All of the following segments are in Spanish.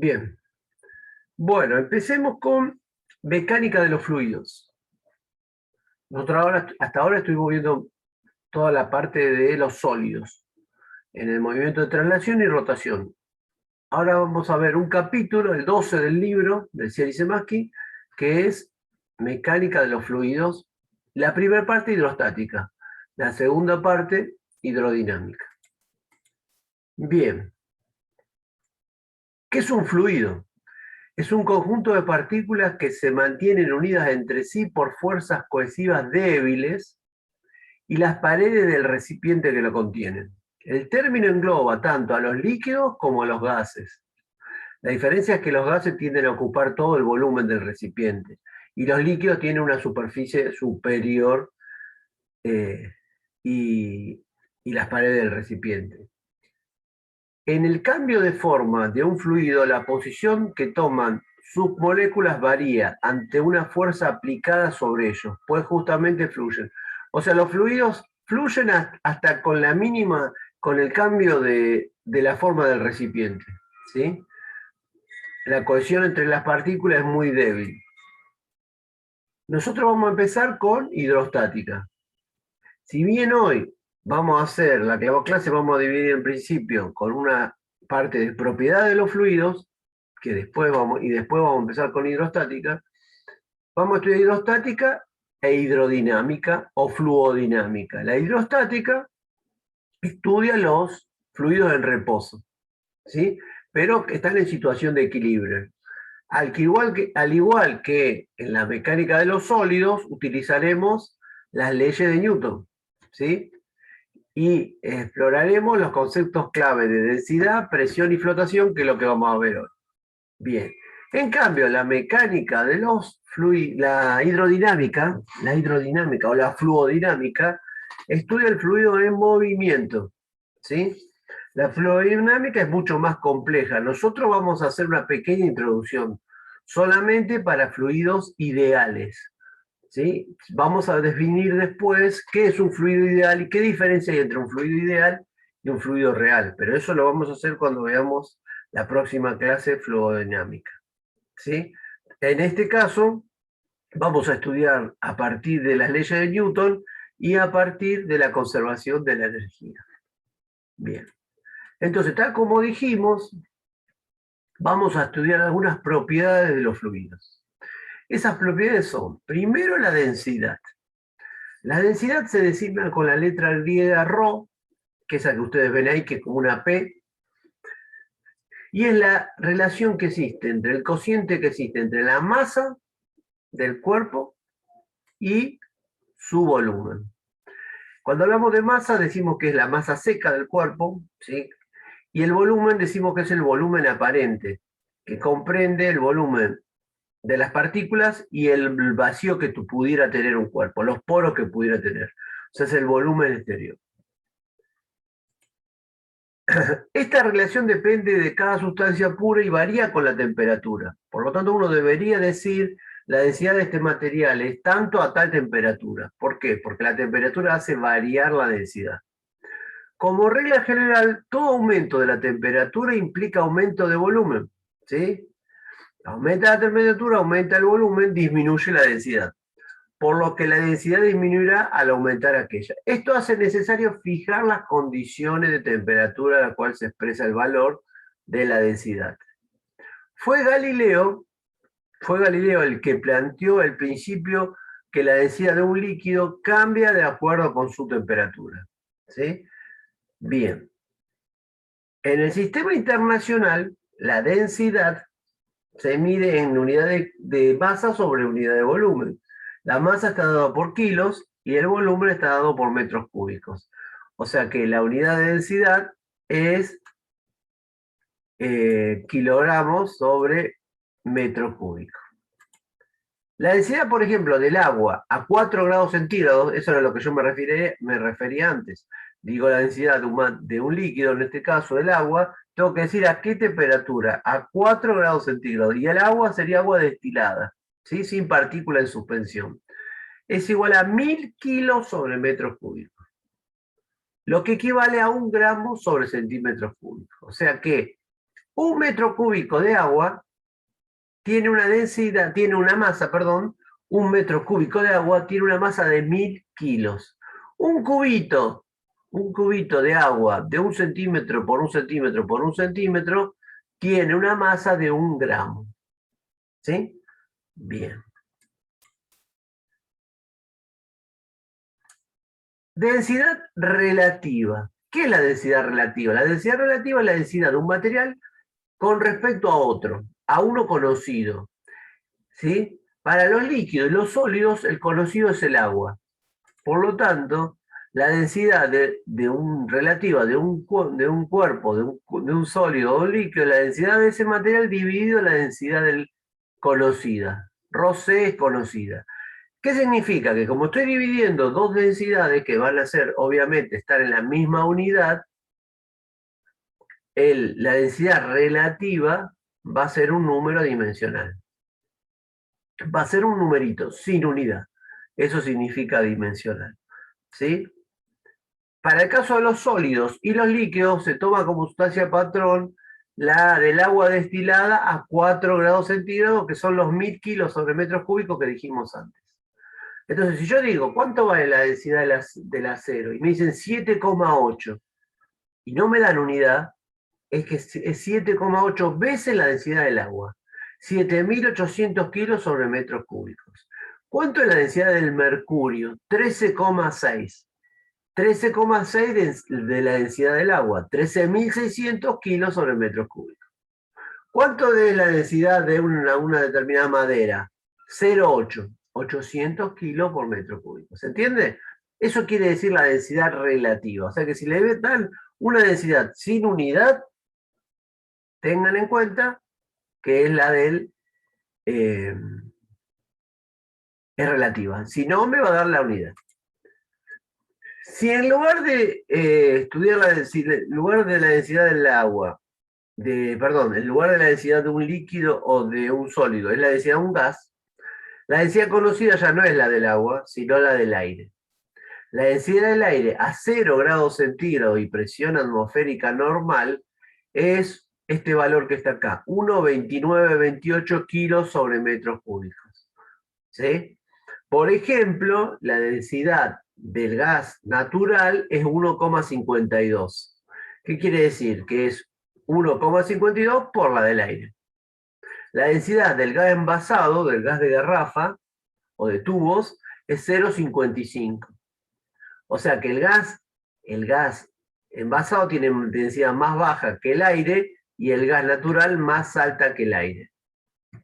Bien. Bueno, empecemos con mecánica de los fluidos. Nosotros hasta ahora estuvimos viendo toda la parte de los sólidos, en el movimiento de traslación y rotación. Ahora vamos a ver un capítulo, el 12 del libro de Ciel y Zemaski, que es mecánica de los fluidos. La primera parte hidrostática, la segunda parte hidrodinámica. Bien. ¿Qué es un fluido? Es un conjunto de partículas que se mantienen unidas entre sí por fuerzas cohesivas débiles y las paredes del recipiente que lo contienen. El término engloba tanto a los líquidos como a los gases. La diferencia es que los gases tienden a ocupar todo el volumen del recipiente y los líquidos tienen una superficie superior eh, y, y las paredes del recipiente. En el cambio de forma de un fluido, la posición que toman sus moléculas varía ante una fuerza aplicada sobre ellos, pues justamente fluyen. O sea, los fluidos fluyen hasta con la mínima, con el cambio de la forma del recipiente, ¿sí? La cohesión entre las partículas es muy débil. Nosotros vamos a empezar con hidrostática. Si bien hoy vamos a hacer la clase, vamos a dividir en principio con una parte de propiedad de los fluidos, que después vamos a empezar con hidrostática. Vamos a estudiar hidrostática e hidrodinámica o fluodinámica. La hidrostática estudia los fluidos en reposo, ¿sí? Pero que están en situación de equilibrio. Al igual que en la mecánica de los sólidos, utilizaremos las leyes de Newton, ¿sí? Y exploraremos los conceptos clave de densidad, presión y flotación, que es lo que vamos a ver hoy. Bien. En cambio, la mecánica de los fluidos, la hidrodinámica o la fluodinámica, estudia el fluido en movimiento, ¿sí? La fluodinámica es mucho más compleja. Nosotros vamos a hacer una pequeña introducción, solamente para fluidos ideales, ¿sí? Vamos a definir después qué es un fluido ideal y qué diferencia hay entre un fluido ideal y un fluido real, pero eso lo vamos a hacer cuando veamos la próxima clase fluodinámica, ¿sí? En este caso, vamos a estudiar a partir de las leyes de Newton y a partir de la conservación de la energía. Bien. Entonces, tal como dijimos, vamos a estudiar algunas propiedades de los fluidos. Esas propiedades son, primero, la densidad. La densidad se designa con la letra griega ρ, que es la que ustedes ven ahí, que es como una P, y es la relación que existe entre el cociente que existe entre la masa del cuerpo y su volumen. Cuando hablamos de masa decimos que es la masa seca del cuerpo, ¿sí? Y el volumen decimos que es el volumen aparente, que comprende el volumen de las partículas y el vacío que pudiera tener un cuerpo, los poros que pudiera tener. O sea, es el volumen exterior. Esta relación depende de cada sustancia pura y varía con la temperatura. Por lo tanto, uno debería decir la densidad de este material es tanto a tal temperatura. ¿Por qué? Porque la temperatura hace variar la densidad. Como regla general, todo aumento de la temperatura implica aumento de volumen, ¿sí? Aumenta la temperatura, aumenta el volumen, disminuye la densidad, por lo que la densidad disminuirá al aumentar aquella. Esto hace necesario fijar las condiciones de temperatura a la cual se expresa el valor de la densidad. Fue Galileo el que planteó el principio que la densidad de un líquido cambia de acuerdo con su temperatura, ¿sí? Bien. En el sistema internacional, la densidad se mide en unidad de masa sobre unidad de volumen. La masa está dada por kilos y el volumen está dado por metros cúbicos. O sea que la unidad de densidad es kilogramos sobre metro cúbico. La densidad, por ejemplo, del agua a 4 grados centígrados, eso era lo que yo me refería antes. Digo la densidad de un líquido, en este caso del agua, tengo que decir a qué temperatura, a 4 grados centígrados. Y el agua sería agua destilada, ¿sí? Sin partícula en suspensión. Es igual a 1000 kilos sobre metros cúbicos, lo que equivale a 1 gramo sobre centímetros cúbicos. O sea que Un metro cúbico de agua tiene una densidad, tiene una masa, perdón, un metro cúbico de agua tiene una masa de 1000 kilos. Un cubito de agua de 1 centímetro por 1 centímetro por 1 centímetro tiene una masa de 1 gramo. ¿Sí? Bien. Densidad relativa. ¿Qué es la densidad relativa? La densidad relativa es la densidad de un material con respecto a otro, a uno conocido. ¿Sí? Para los líquidos y los sólidos, el conocido es el agua. Por lo tanto, la densidad relativa de un cuerpo, de un sólido o un líquido, la densidad de ese material dividido la densidad del conocida. ΡC es conocida. ¿Qué significa? Que como estoy dividiendo dos densidades que van a ser, obviamente, estar en la misma unidad, la densidad relativa va a ser un número dimensional. Va a ser un numerito, sin unidad. Eso significa dimensional. ¿Sí? Para el caso de los sólidos y los líquidos, se toma como sustancia patrón la del agua destilada a 4 grados centígrados, que son los 1000 kilos sobre metros cúbicos que dijimos antes. Entonces, si yo digo, ¿cuánto vale la densidad del acero? Y me dicen 7,8, y no me dan unidad, es que es 7,8 veces la densidad del agua. 7.800 kilos sobre metros cúbicos. ¿Cuánto es la densidad del mercurio? 13,6. 13,6 de la densidad del agua, 13.600 kilos sobre metros cúbicos. ¿Cuánto es la densidad de una determinada madera? 0,8, 800 kilos por metro cúbico. ¿Se entiende? Eso quiere decir la densidad relativa. O sea que si le dan una densidad sin unidad, tengan en cuenta que es la del... es relativa. Si no, me va a dar la unidad. Si en lugar de estudiar en lugar de la densidad del agua, perdón, en lugar de la densidad de un líquido o de un sólido, es la densidad de un gas, la densidad conocida ya no es la del agua, sino la del aire. La densidad del aire a 0 grados centígrados y presión atmosférica normal es este valor que está acá, 1,2928 kilos sobre metros cúbicos. ¿Sí? Por ejemplo, la densidad del gas natural es 1,52. ¿Qué quiere decir? Que es 1,52 por la del aire. La densidad del gas envasado, del gas de garrafa o de tubos, es 0,55. O sea que el gas envasado tiene densidad más baja que el aire y el gas natural más alta que el aire.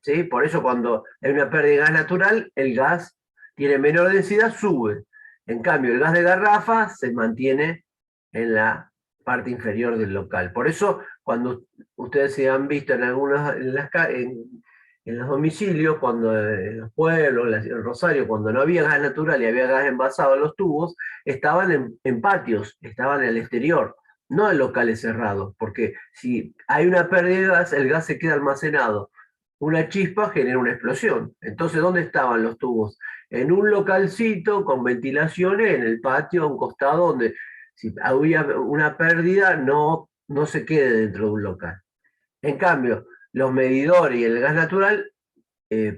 ¿Sí? Por eso cuando hay una pérdida de gas natural, el gas tiene menor densidad, sube. En cambio, el gas de garrafa se mantiene en la parte inferior del local. Por eso, cuando ustedes se han visto en algunos, en los domicilios, cuando en los pueblos, en Rosario, cuando no había gas natural y había gas envasado en los tubos, estaban en patios, estaban en el exterior, no en locales cerrados, porque si hay una pérdida de gas, el gas se queda almacenado. Una chispa genera una explosión. Entonces, ¿dónde estaban los tubos? En un localcito con ventilaciones en el patio, a un costado, donde si había una pérdida no se quede dentro de un local. En cambio, los medidores y el gas natural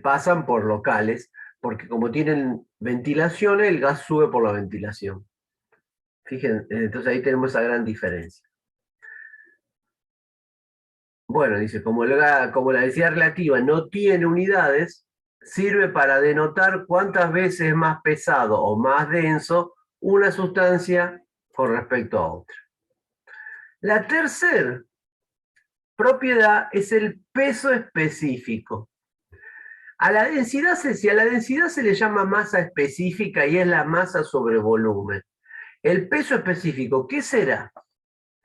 pasan por locales, porque como tienen ventilaciones, el gas sube por la ventilación. Fíjense, entonces ahí tenemos esa gran diferencia. Bueno, dice, como la densidad relativa no tiene unidades, sirve para denotar cuántas veces es más pesado o más denso una sustancia con respecto a otra. La tercera propiedad es el peso específico. Si a la densidad se le llama masa específica y es la masa sobre volumen. El peso específico, ¿qué será?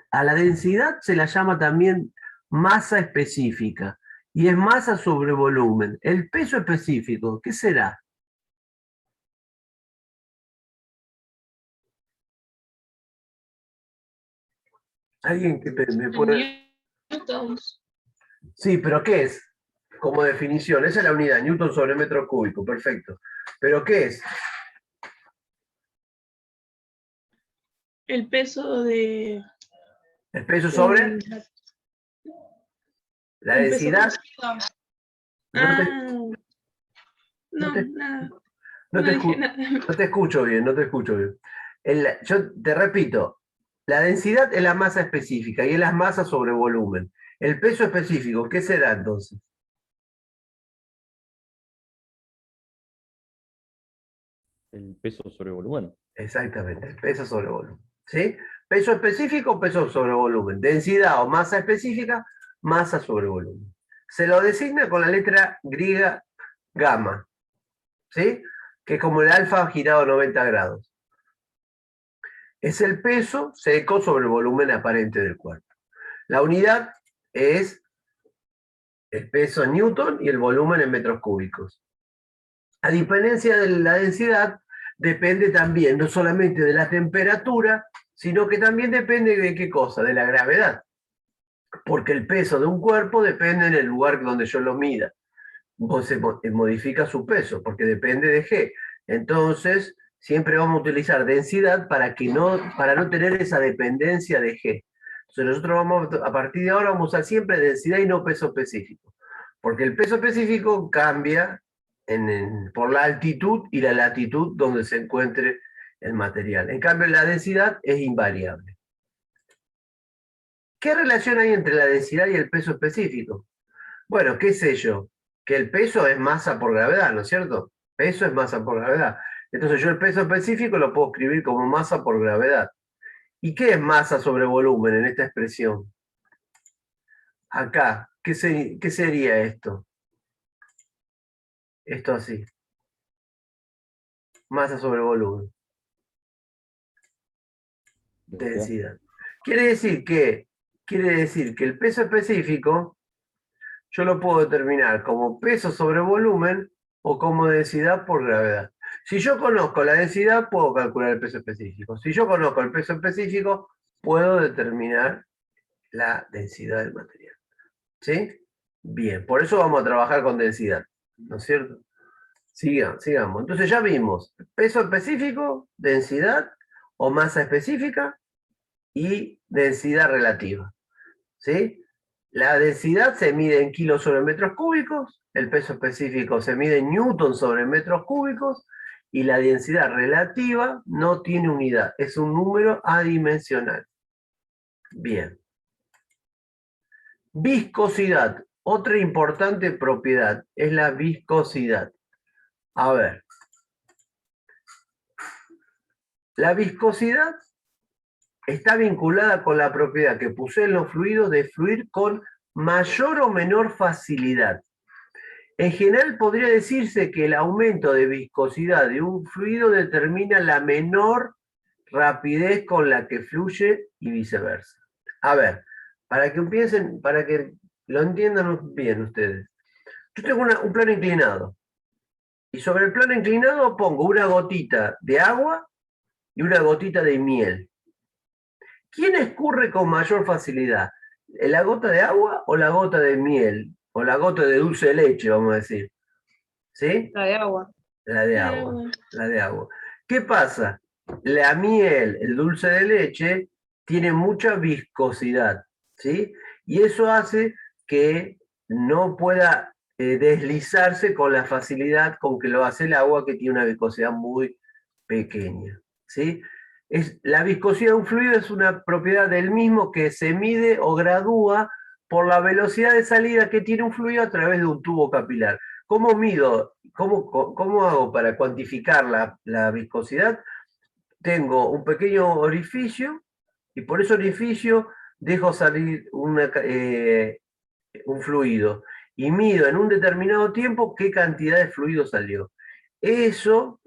A la densidad se la llama también masa específica y es masa sobre volumen. El peso específico, ¿qué será? ¿Alguien que me puede...? Newtons. Sí, pero ¿qué es? Como definición, esa es la unidad, Newton sobre metro cúbico, perfecto. ¿Pero qué es? El peso de... ¿El peso sobre? La Un peso densidad... conocido. No te, no No, te, nada. no No te dije escu- nada. no te escucho bien, no te escucho bien. Yo te repito, la densidad es la masa específica y es la masa sobre volumen. El peso específico, ¿qué será entonces? El peso sobre volumen. Exactamente, el peso sobre volumen. ¿Sí? Peso específico, peso sobre volumen. Densidad o masa específica, masa sobre volumen. Se lo designa con la letra griega gamma, ¿sí? Que es como el alfa girado 90 grados. Es el peso seco sobre el volumen aparente del cuerpo. La unidad es el peso en newton y el volumen en metros cúbicos. A diferencia de la densidad, depende también no solamente de la temperatura, sino que también depende de qué cosa, de la gravedad. Porque el peso de un cuerpo depende del lugar donde yo lo mida. Se modifica su peso, porque depende de G. Entonces, siempre vamos a utilizar densidad para no tener esa dependencia de G. Entonces, nosotros a partir de ahora vamos a usar siempre densidad y no peso específico. Porque el peso específico cambia por la altitud y la latitud donde se encuentre el material. En cambio, la densidad es invariable. ¿Qué relación hay entre la densidad y el peso específico? Bueno, qué sé yo, que el peso es masa por gravedad, ¿no es cierto? Peso es masa por gravedad. Entonces yo el peso específico lo puedo escribir como masa por gravedad. ¿Y qué es masa sobre volumen en esta expresión? Acá, ¿qué sería esto? Esto así. Masa sobre volumen. Densidad. Quiere decir que el peso específico yo lo puedo determinar como peso sobre volumen o como densidad por gravedad. Si yo conozco la densidad, puedo calcular el peso específico. Si yo conozco el peso específico, puedo determinar la densidad del material. ¿Sí? Bien, por eso vamos a trabajar con densidad, ¿no es cierto? Sigamos. Entonces ya vimos peso específico, densidad o masa específica y densidad relativa. ¿Sí? La densidad se mide en kilos sobre metros cúbicos, el peso específico se mide en newton sobre metros cúbicos y la densidad relativa no tiene unidad, es un número adimensional. Bien. Viscosidad. Otra importante propiedad es la viscosidad. A ver. La viscosidad está vinculada con la propiedad que poseen los fluidos de fluir con mayor o menor facilidad. En general podría decirse que el aumento de viscosidad de un fluido determina la menor rapidez con la que fluye y viceversa. A ver, para que piensen, para que lo entiendan bien ustedes. Yo tengo un plano inclinado y sobre el plano inclinado pongo una gotita de agua y una gotita de miel. ¿Quién escurre con mayor facilidad? ¿La gota de agua o la gota de miel? O la gota de dulce de leche, vamos a decir. ¿Sí? La de agua. La de agua. La de agua. ¿Qué pasa? La miel, el dulce de leche, tiene mucha viscosidad, ¿sí? Y eso hace que no pueda deslizarse con la facilidad con que lo hace el agua, que tiene una viscosidad muy pequeña, ¿sí? La viscosidad de un fluido es una propiedad del mismo que se mide o gradúa por la velocidad de salida que tiene un fluido a través de un tubo capilar. ¿Cómo mido? ¿Cómo hago para cuantificar la viscosidad? Tengo un pequeño orificio y por ese orificio dejo salir un fluido y mido en un determinado tiempo qué cantidad de fluido salió. Eso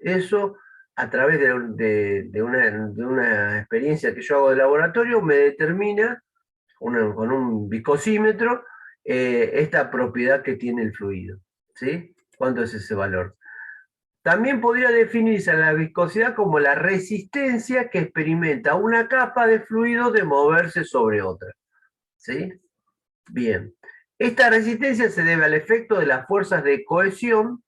a través de una experiencia que yo hago de laboratorio, me determina con un viscosímetro esta propiedad que tiene el fluido. ¿Sí? ¿Cuánto es ese valor? También podría definirse la viscosidad como la resistencia que experimenta una capa de fluido de moverse sobre otra. ¿Sí? Bien. Esta resistencia se debe al efecto de las fuerzas de cohesión.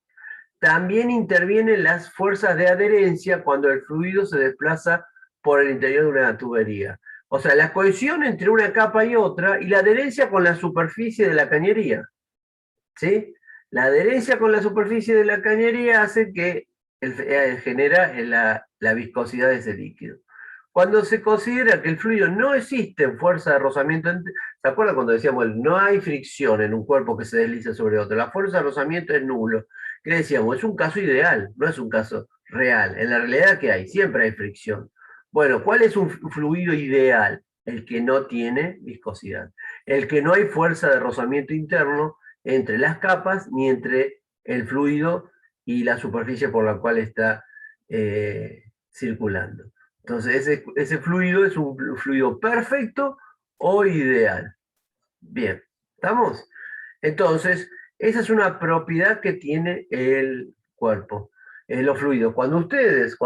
También intervienen las fuerzas de adherencia cuando el fluido se desplaza por el interior de una tubería. O sea, la cohesión entre una capa y otra y la adherencia con la superficie de la cañería. ¿Sí? La adherencia con la superficie de la cañería hace que genera la viscosidad de ese líquido. Cuando se considera que el fluido no existe en fuerza de rozamiento, ¿se acuerdan cuando decíamos no hay fricción en un cuerpo que se desliza sobre otro? La fuerza de rozamiento es nulo. ¿Qué decíamos? Es un caso ideal, no es un caso real. En la realidad, ¿qué hay? Siempre hay fricción. Bueno, ¿cuál es un fluido ideal? El que no tiene viscosidad. El que no hay fuerza de rozamiento interno entre las capas ni entre el fluido y la superficie por la cual está circulando. Entonces, ese fluido es un fluido perfecto o ideal. Bien, ¿estamos? Entonces, esa es una propiedad que tiene el cuerpo, los fluidos. Cuando ustedes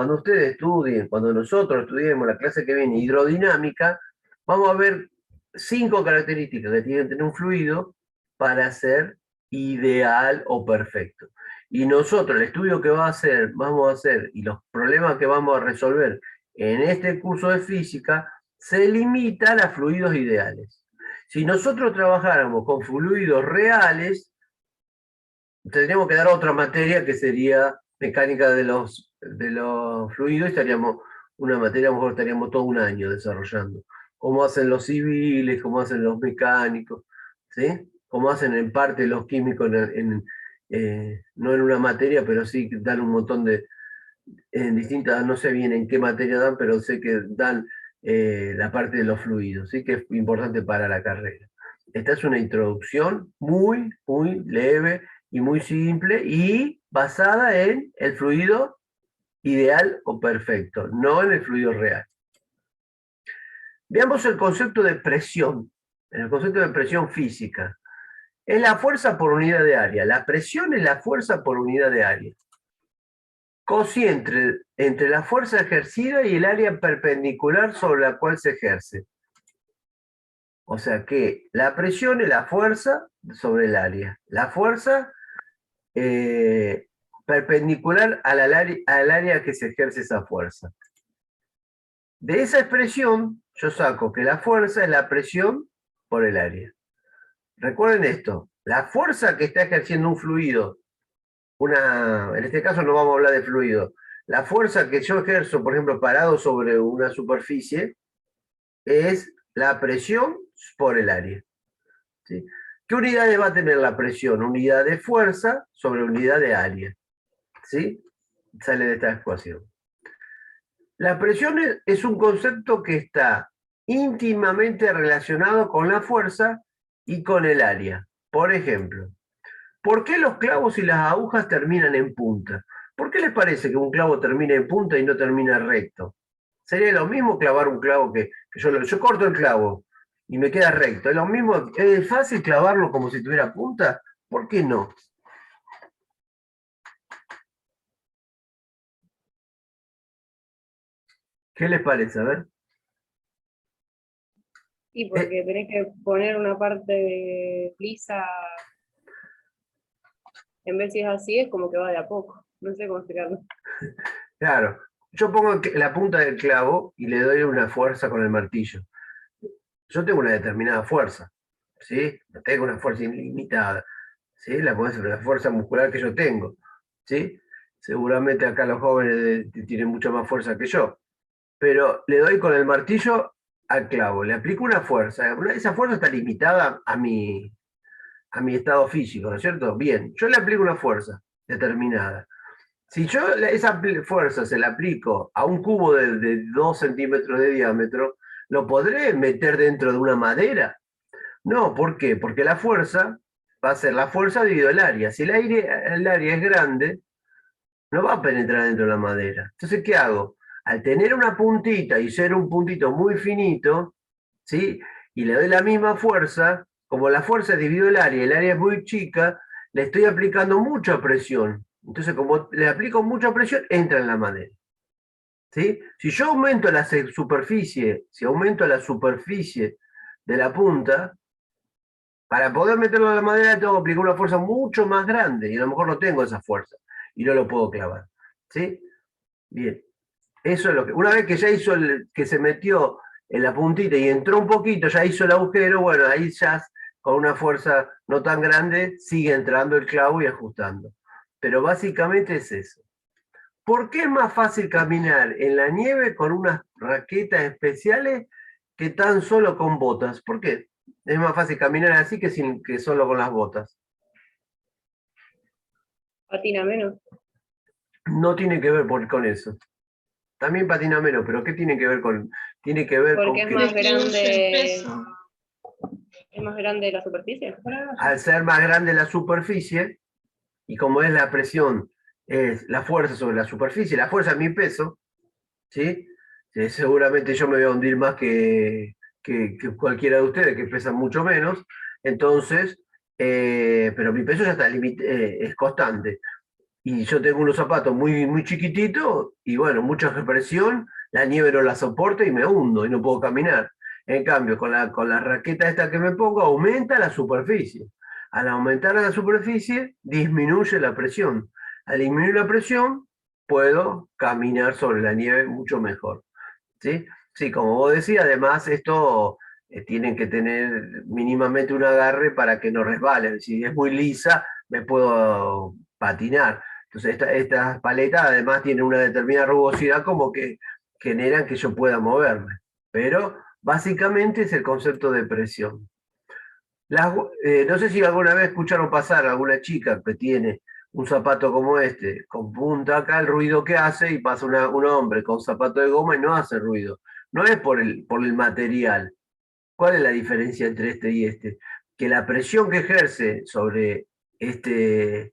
estudien, cuando nosotros estudiemos la clase que viene, hidrodinámica, vamos a ver 5 características que tiene que tener un fluido para ser ideal o perfecto. Y nosotros, el estudio que vamos a hacer y los problemas que vamos a resolver en este curso de física se limitan a fluidos ideales. Si nosotros trabajáramos con fluidos reales, tendríamos que dar otra materia que sería mecánica de los fluidos y estaríamos, una materia a lo mejor estaríamos todo un año desarrollando. Cómo hacen los civiles, cómo hacen los mecánicos, ¿sí? Cómo hacen en parte los químicos, no en una materia, pero sí dan un montón de, en distintas, no sé bien en qué materia dan, pero sé que dan la parte de los fluidos, ¿sí? Que es importante para la carrera. Esta es una introducción muy, muy leve y muy simple y basada en el fluido ideal o perfecto, no en el fluido real. Veamos el concepto de presión, el concepto de presión física. Es la fuerza por unidad de área. La presión es la fuerza por unidad de área. Cociente entre la fuerza ejercida y el área perpendicular sobre la cual se ejerce. O sea que la presión es la fuerza sobre el área. La fuerza perpendicular al área que se ejerce esa fuerza. De esa expresión yo saco que la fuerza es la presión por el área. Recuerden esto, la fuerza que está ejerciendo un fluido, en este caso no vamos a hablar de fluido, la fuerza que yo ejerzo, por ejemplo, parado sobre una superficie, es la presión por el área. ¿Sí? ¿Qué unidades va a tener la presión? Unidad de fuerza sobre unidad de área. ¿Sí? Sale de esta ecuación. La presión es un concepto que está íntimamente relacionado con la fuerza y con el área. Por ejemplo, ¿por qué los clavos y las agujas terminan en punta? ¿Por qué les parece que un clavo termina en punta y no termina recto? Sería lo mismo clavar un clavo que yo corto el clavo y me queda recto. Es lo mismo, es fácil clavarlo como si tuviera punta. ¿Por qué no? ¿Qué les parece? A ver. Y porque tenés que poner una parte lisa, en vez si es así, es como que va de a poco. No sé cómo explicarlo. Claro, yo pongo la punta del clavo y le doy una fuerza con el martillo. Yo tengo una determinada fuerza, ¿sí? No tengo una fuerza ilimitada, ¿sí? La fuerza muscular que yo tengo, ¿sí? Seguramente acá los jóvenes tienen mucha más fuerza que yo, pero le doy con el martillo al clavo, le aplico una fuerza. Esa fuerza está limitada a mi estado físico, ¿no es cierto? Bien, yo le aplico una fuerza determinada. Si yo esa fuerza se la aplico a un cubo de 2 centímetros de diámetro, ¿lo podré meter dentro de una madera? No, ¿por qué? Porque la fuerza va a ser la fuerza dividido el área. Si el área es grande, no va a penetrar dentro de la madera. Entonces, ¿qué hago? Al tener una puntita y ser un puntito muy finito, ¿sí? Y le doy la misma fuerza, como la fuerza dividido el área es muy chica, le estoy aplicando mucha presión. Entonces, como le aplico mucha presión, entra en la madera. ¿Sí? Si yo aumento la superficie, si aumento la superficie de la punta, para poder meterlo en la madera tengo que aplicar una fuerza mucho más grande y a lo mejor no tengo esa fuerza y no lo puedo clavar. ¿Sí? Bien. Eso es lo que. Una vez que ya hizo que se metió en la puntita y entró un poquito, ya hizo el agujero, bueno, ahí ya con una fuerza no tan grande sigue entrando el clavo y ajustando. Pero básicamente es eso. ¿Por qué es más fácil caminar en la nieve con unas raquetas especiales que tan solo con botas? ¿Por qué? Es más fácil caminar así que solo con las botas. Patina menos. No tiene que ver con eso. También patina menos, pero ¿qué tiene que ver con? Tiene que ver Porque con es más que grande. ¿Es más grande la superficie? al ser más grande la superficie, y como es la presión, es la fuerza sobre la superficie, la fuerza es mi peso, ¿sí? Seguramente yo me voy a hundir más que cualquiera de ustedes, que pesan mucho menos, entonces, pero mi peso ya está es constante. Y yo tengo unos zapatos muy, muy chiquititos y bueno, mucha presión, la nieve no la soporta y me hundo y no puedo caminar. En cambio, con la raqueta esta que me pongo, aumenta la superficie. Al aumentar la superficie, disminuye la presión. Al disminuir la presión, puedo caminar sobre la nieve mucho mejor. ¿Sí? Sí, como vos decías, además esto tienen que tener mínimamente un agarre para que no resbalen. Si es muy lisa, me puedo patinar. Entonces, estas paletas además tienen una determinada rugosidad como que generan que yo pueda moverme. Pero básicamente es el concepto de presión. No sé si alguna vez escucharon pasar a alguna chica que tiene un zapato como este, con punta acá, el ruido que hace, y pasa un hombre con zapato de goma y no hace ruido. No es por el material. ¿Cuál es la diferencia entre este y este? Que la presión que ejerce sobre este,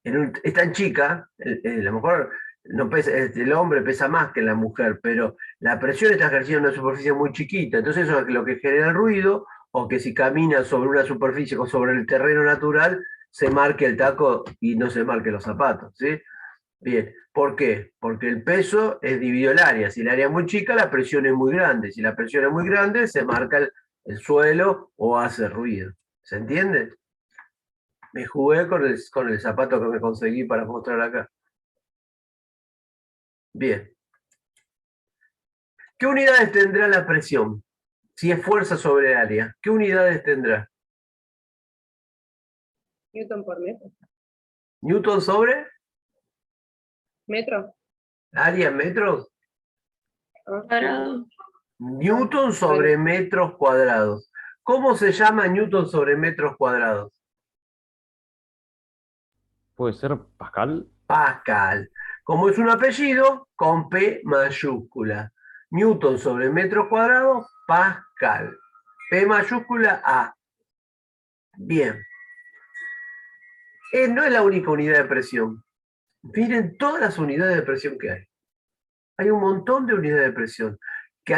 es tan chica, a lo mejor no pesa, el hombre pesa más que la mujer, pero la presión está ejerciendo en una superficie muy chiquita, entonces eso es lo que genera el ruido, o que si camina sobre una superficie o sobre el terreno natural, se marque el taco y no se marque los zapatos, ¿sí? Bien, ¿por qué? Porque el peso es dividido el área. Si el área es muy chica, la presión es muy grande. Si la presión es muy grande, se marca el suelo o hace ruido. ¿Se entiende? Me jugué con el zapato que me conseguí para mostrar acá. Bien. ¿Qué unidades tendrá la presión? Si es fuerza sobre área, ¿qué unidades tendrá? Newton por metro. ¿Newton sobre ¿Metro? área en metros? Cuadrado. Newton sobre metros cuadrados. ¿Cómo se llama Newton sobre metros cuadrados? ¿Puede ser Pascal? Pascal. Como es un apellido, con P mayúscula. Newton sobre metros cuadrados, Pascal. P mayúscula A. Bien. No es la única unidad de presión. Miren todas las unidades de presión que hay. Hay un montón de unidades de presión, que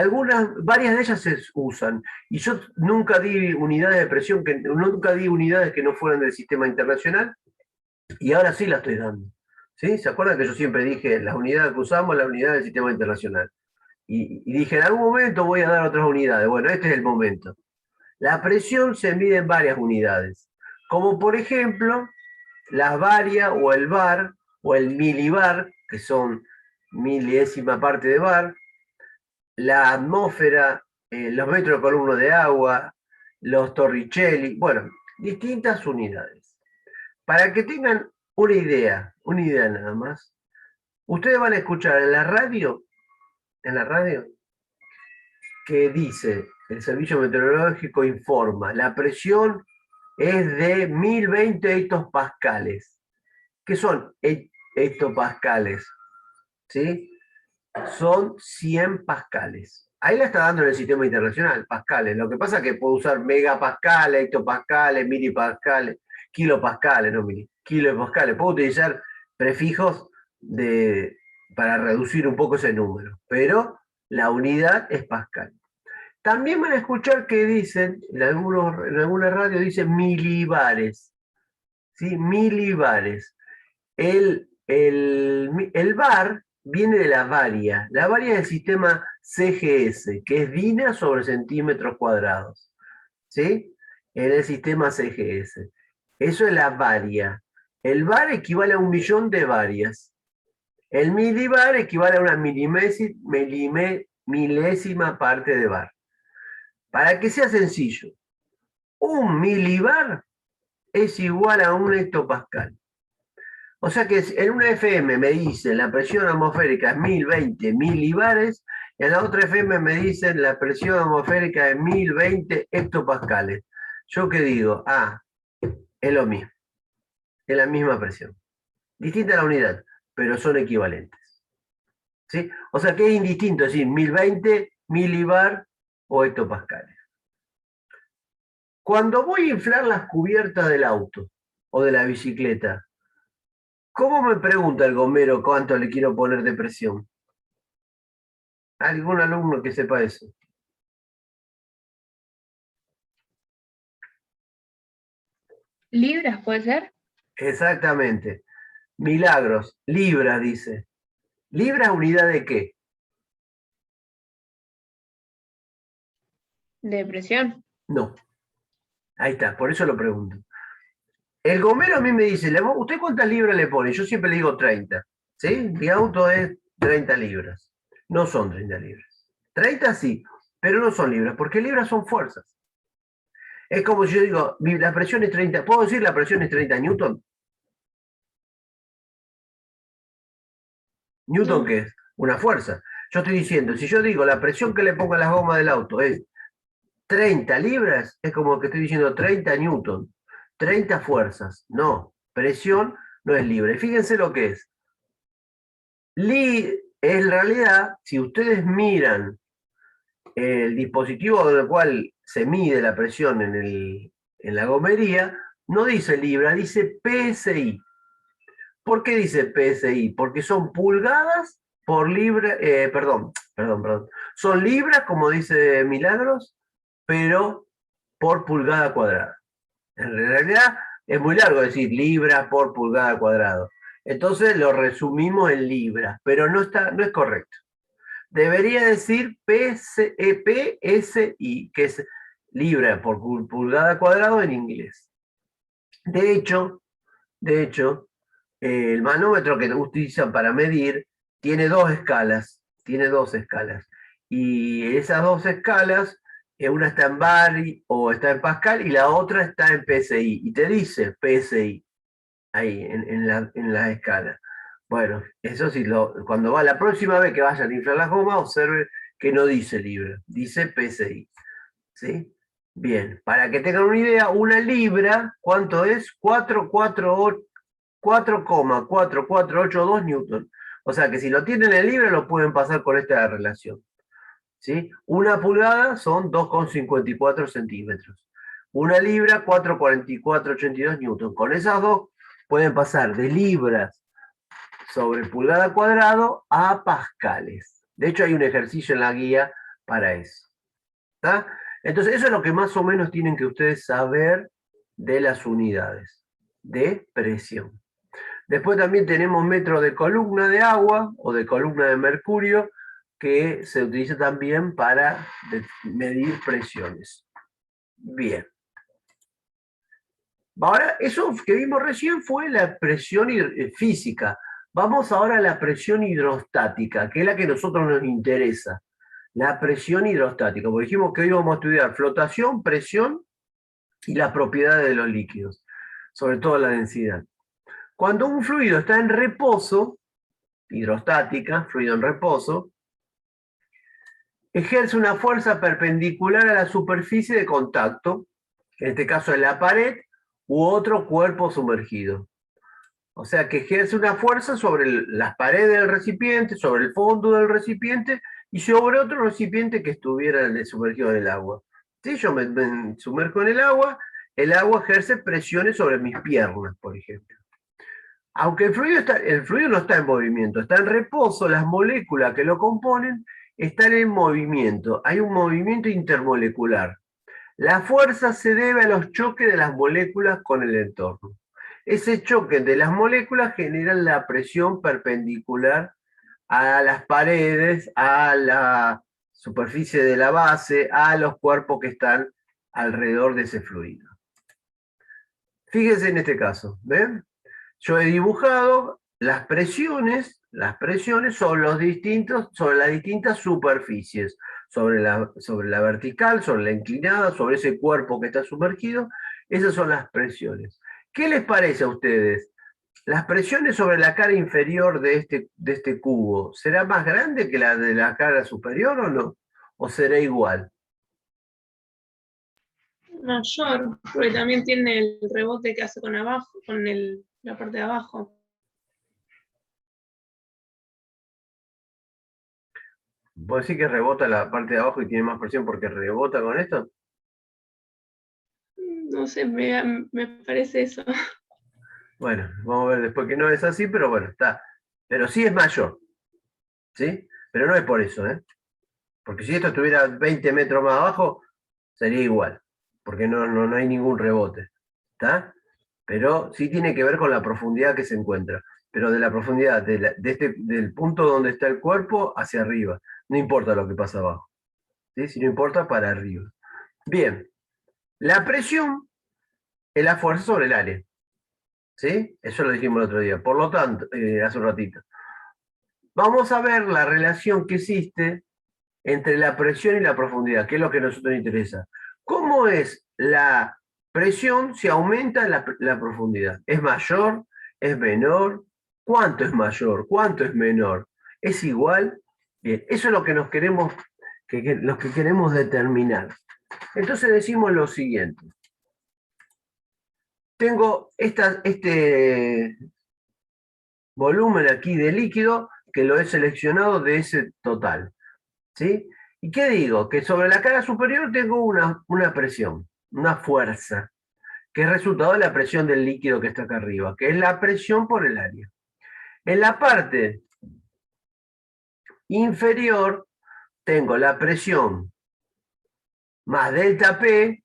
varias de ellas se usan. Y yo nunca di unidades de presión, nunca di unidades que no fueran del sistema internacional, y ahora sí las estoy dando. ¿Sí? ¿Se acuerdan que yo siempre dije las unidades que usamos, las unidades del sistema internacional? Y dije, en algún momento voy a dar otras unidades. Bueno, este es el momento. La presión se mide en varias unidades, como por ejemplo las varia o el bar o el milibar, que son milésima parte de bar, la atmósfera, los metros columnos de agua, los torricelli, bueno, distintas unidades. Para que tengan una idea nada más, ustedes van a escuchar en la radio, que dice, el Servicio Meteorológico informa, la presión es de 1020 hectopascales. ¿Qué son hectopascales? ¿Sí? Son 100 pascales. Ahí la está dando en el sistema internacional, pascales. Lo que pasa es que puedo usar megapascales, hectopascales, milipascales, kilopascales, no mili, kilopascales. Puedo utilizar prefijos para reducir un poco ese número, pero la unidad es pascal. También van a escuchar que dicen, en alguna radio dicen milibares, ¿sí? Milibares. El bar viene de la varia. La varia es el sistema CGS, que es Dina sobre centímetros cuadrados. ¿Sí? En el sistema CGS. Eso es la varia. El bar equivale a 1.000.000 de varias. El milibar equivale a una milésima parte de bar. Para que sea sencillo, un milibar es igual a un hectopascal. O sea que en una FM me dicen la presión atmosférica es 1020 milibares, y en la otra FM me dicen la presión atmosférica es 1020 hectopascales. ¿Yo qué digo? Ah, es lo mismo, es la misma presión. Distinta la unidad, pero son equivalentes. ¿Sí? O sea que es indistinto decir 1020 milibar o hectopascales. Cuando voy a inflar las cubiertas del auto o de la bicicleta, ¿cómo me pregunta el gomero cuánto le quiero poner de presión? ¿Algún alumno que sepa eso? ¿Libras puede ser? Exactamente. Milagros, libras, dice. ¿Libra unidad de qué? De presión. No. Ahí está, por eso lo pregunto. El gomero a mí me dice, ¿usted cuántas libras le pone? Yo siempre le digo 30. ¿Sí? Mi auto es 30 libras. No son 30 libras. 30 sí, pero no son libras, porque libras son fuerzas. Es como si yo digo, la presión es 30. ¿Puedo decir la presión es 30 newton? ¿Newton No. qué es? Una fuerza. Yo estoy diciendo, si yo digo la presión que le pongo a las gomas del auto es 30 libras, es como que estoy diciendo 30 newton, 30 fuerzas. No, presión no es libre. Fíjense lo que es. En realidad, si ustedes miran el dispositivo con el cual se mide la presión en la gomería, no dice libra, dice PSI. ¿Por qué dice PSI? Porque son pulgadas por libra, perdón. Son libras, como dice Milagros, pero por pulgada cuadrada. En realidad es muy largo decir libra por pulgada cuadrada. Entonces lo resumimos en libras, pero no es correcto. Debería decir PSI, que es libra por pulgada cuadrada en inglés. De hecho, el manómetro que utilizan para medir tiene dos escalas. Y esas dos escalas, una está en bar o está en pascal y la otra está en PSI. Y te dice PSI ahí en la escala. Bueno, eso sí, cuando va la próxima vez que vayan a inflar las gomas, observe que no dice libra, dice PSI. ¿Sí? Bien, para que tengan una idea, una libra, ¿cuánto es? 4,4482 newton. O sea que si lo tienen en libra lo pueden pasar con esta relación. ¿Sí? Una pulgada son 2,54 centímetros. Una libra, 4,4482 newton. Con esas dos pueden pasar de libras sobre pulgada cuadrado a pascales. De hecho, hay un ejercicio en la guía para eso. ¿Está? Entonces, eso es lo que más o menos tienen que ustedes saber de las unidades de presión. Después también tenemos metro de columna de agua o de columna de mercurio, que se utiliza también para medir presiones. Bien. Ahora, eso que vimos recién fue la presión física. Vamos ahora a la presión hidrostática, que es la que a nosotros nos interesa. La presión hidrostática, porque dijimos que hoy vamos a estudiar flotación, presión y las propiedades de los líquidos, sobre todo la densidad. Cuando un fluido está en reposo, hidrostática, fluido en reposo, ejerce una fuerza perpendicular a la superficie de contacto, en este caso es la pared u otro cuerpo sumergido. O sea que ejerce una fuerza sobre las paredes del recipiente, sobre el fondo del recipiente y sobre otro recipiente que estuviera sumergido en el agua. Si yo me sumerjo en el agua ejerce presiones sobre mis piernas, por ejemplo. Aunque el fluido no está en movimiento, está en reposo, las moléculas que lo componen están en movimiento. Hay un movimiento intermolecular. La fuerza se debe a los choques de las moléculas con el entorno. Ese choque de las moléculas genera la presión perpendicular a las paredes, a la superficie de la base, a los cuerpos que están alrededor de ese fluido. Fíjense en este caso, ¿ven? Yo he dibujado las presiones las presiones sobre las distintas superficies, sobre la vertical, sobre la inclinada, sobre ese cuerpo que está sumergido. Esas son las presiones. ¿Qué les parece a ustedes? ¿Las presiones sobre la cara inferior de este cubo será más grande que la de la cara superior o no? ¿O será igual? Mayor, porque también tiene el rebote que hace con abajo, con la parte de abajo. ¿Vos decís que rebota la parte de abajo y tiene más presión porque rebota con esto? No sé, me parece eso. Bueno, vamos a ver después que no es así, pero bueno, está. Pero sí es mayor, ¿sí? Pero no es por eso, ¿eh? Porque si esto estuviera 20 metros más abajo, sería igual, porque no hay ningún rebote, ¿está? Pero sí tiene que ver con la profundidad que se encuentra, pero de la profundidad del punto donde está el cuerpo hacia arriba, no importa lo que pasa abajo, ¿sí? Si no importa, para arriba. Bien, la presión es la fuerza sobre el área, ¿sí? Eso lo dijimos el otro día, por lo tanto, hace un ratito. Vamos a ver la relación que existe entre la presión y la profundidad, que es lo que a nosotros nos interesa. ¿Cómo es la presión si aumenta la profundidad? ¿Es mayor? ¿Es menor? ¿Cuánto es mayor? ¿Cuánto es menor? ¿Es igual? Bien, eso es lo que lo que queremos determinar. Entonces decimos lo siguiente. Tengo este volumen aquí de líquido que lo he seleccionado de ese total, ¿sí? ¿Y qué digo? Que sobre la cara superior tengo una presión, una fuerza, que es resultado de la presión del líquido que está acá arriba, que es la presión por el área. En la parte inferior tengo la presión más delta P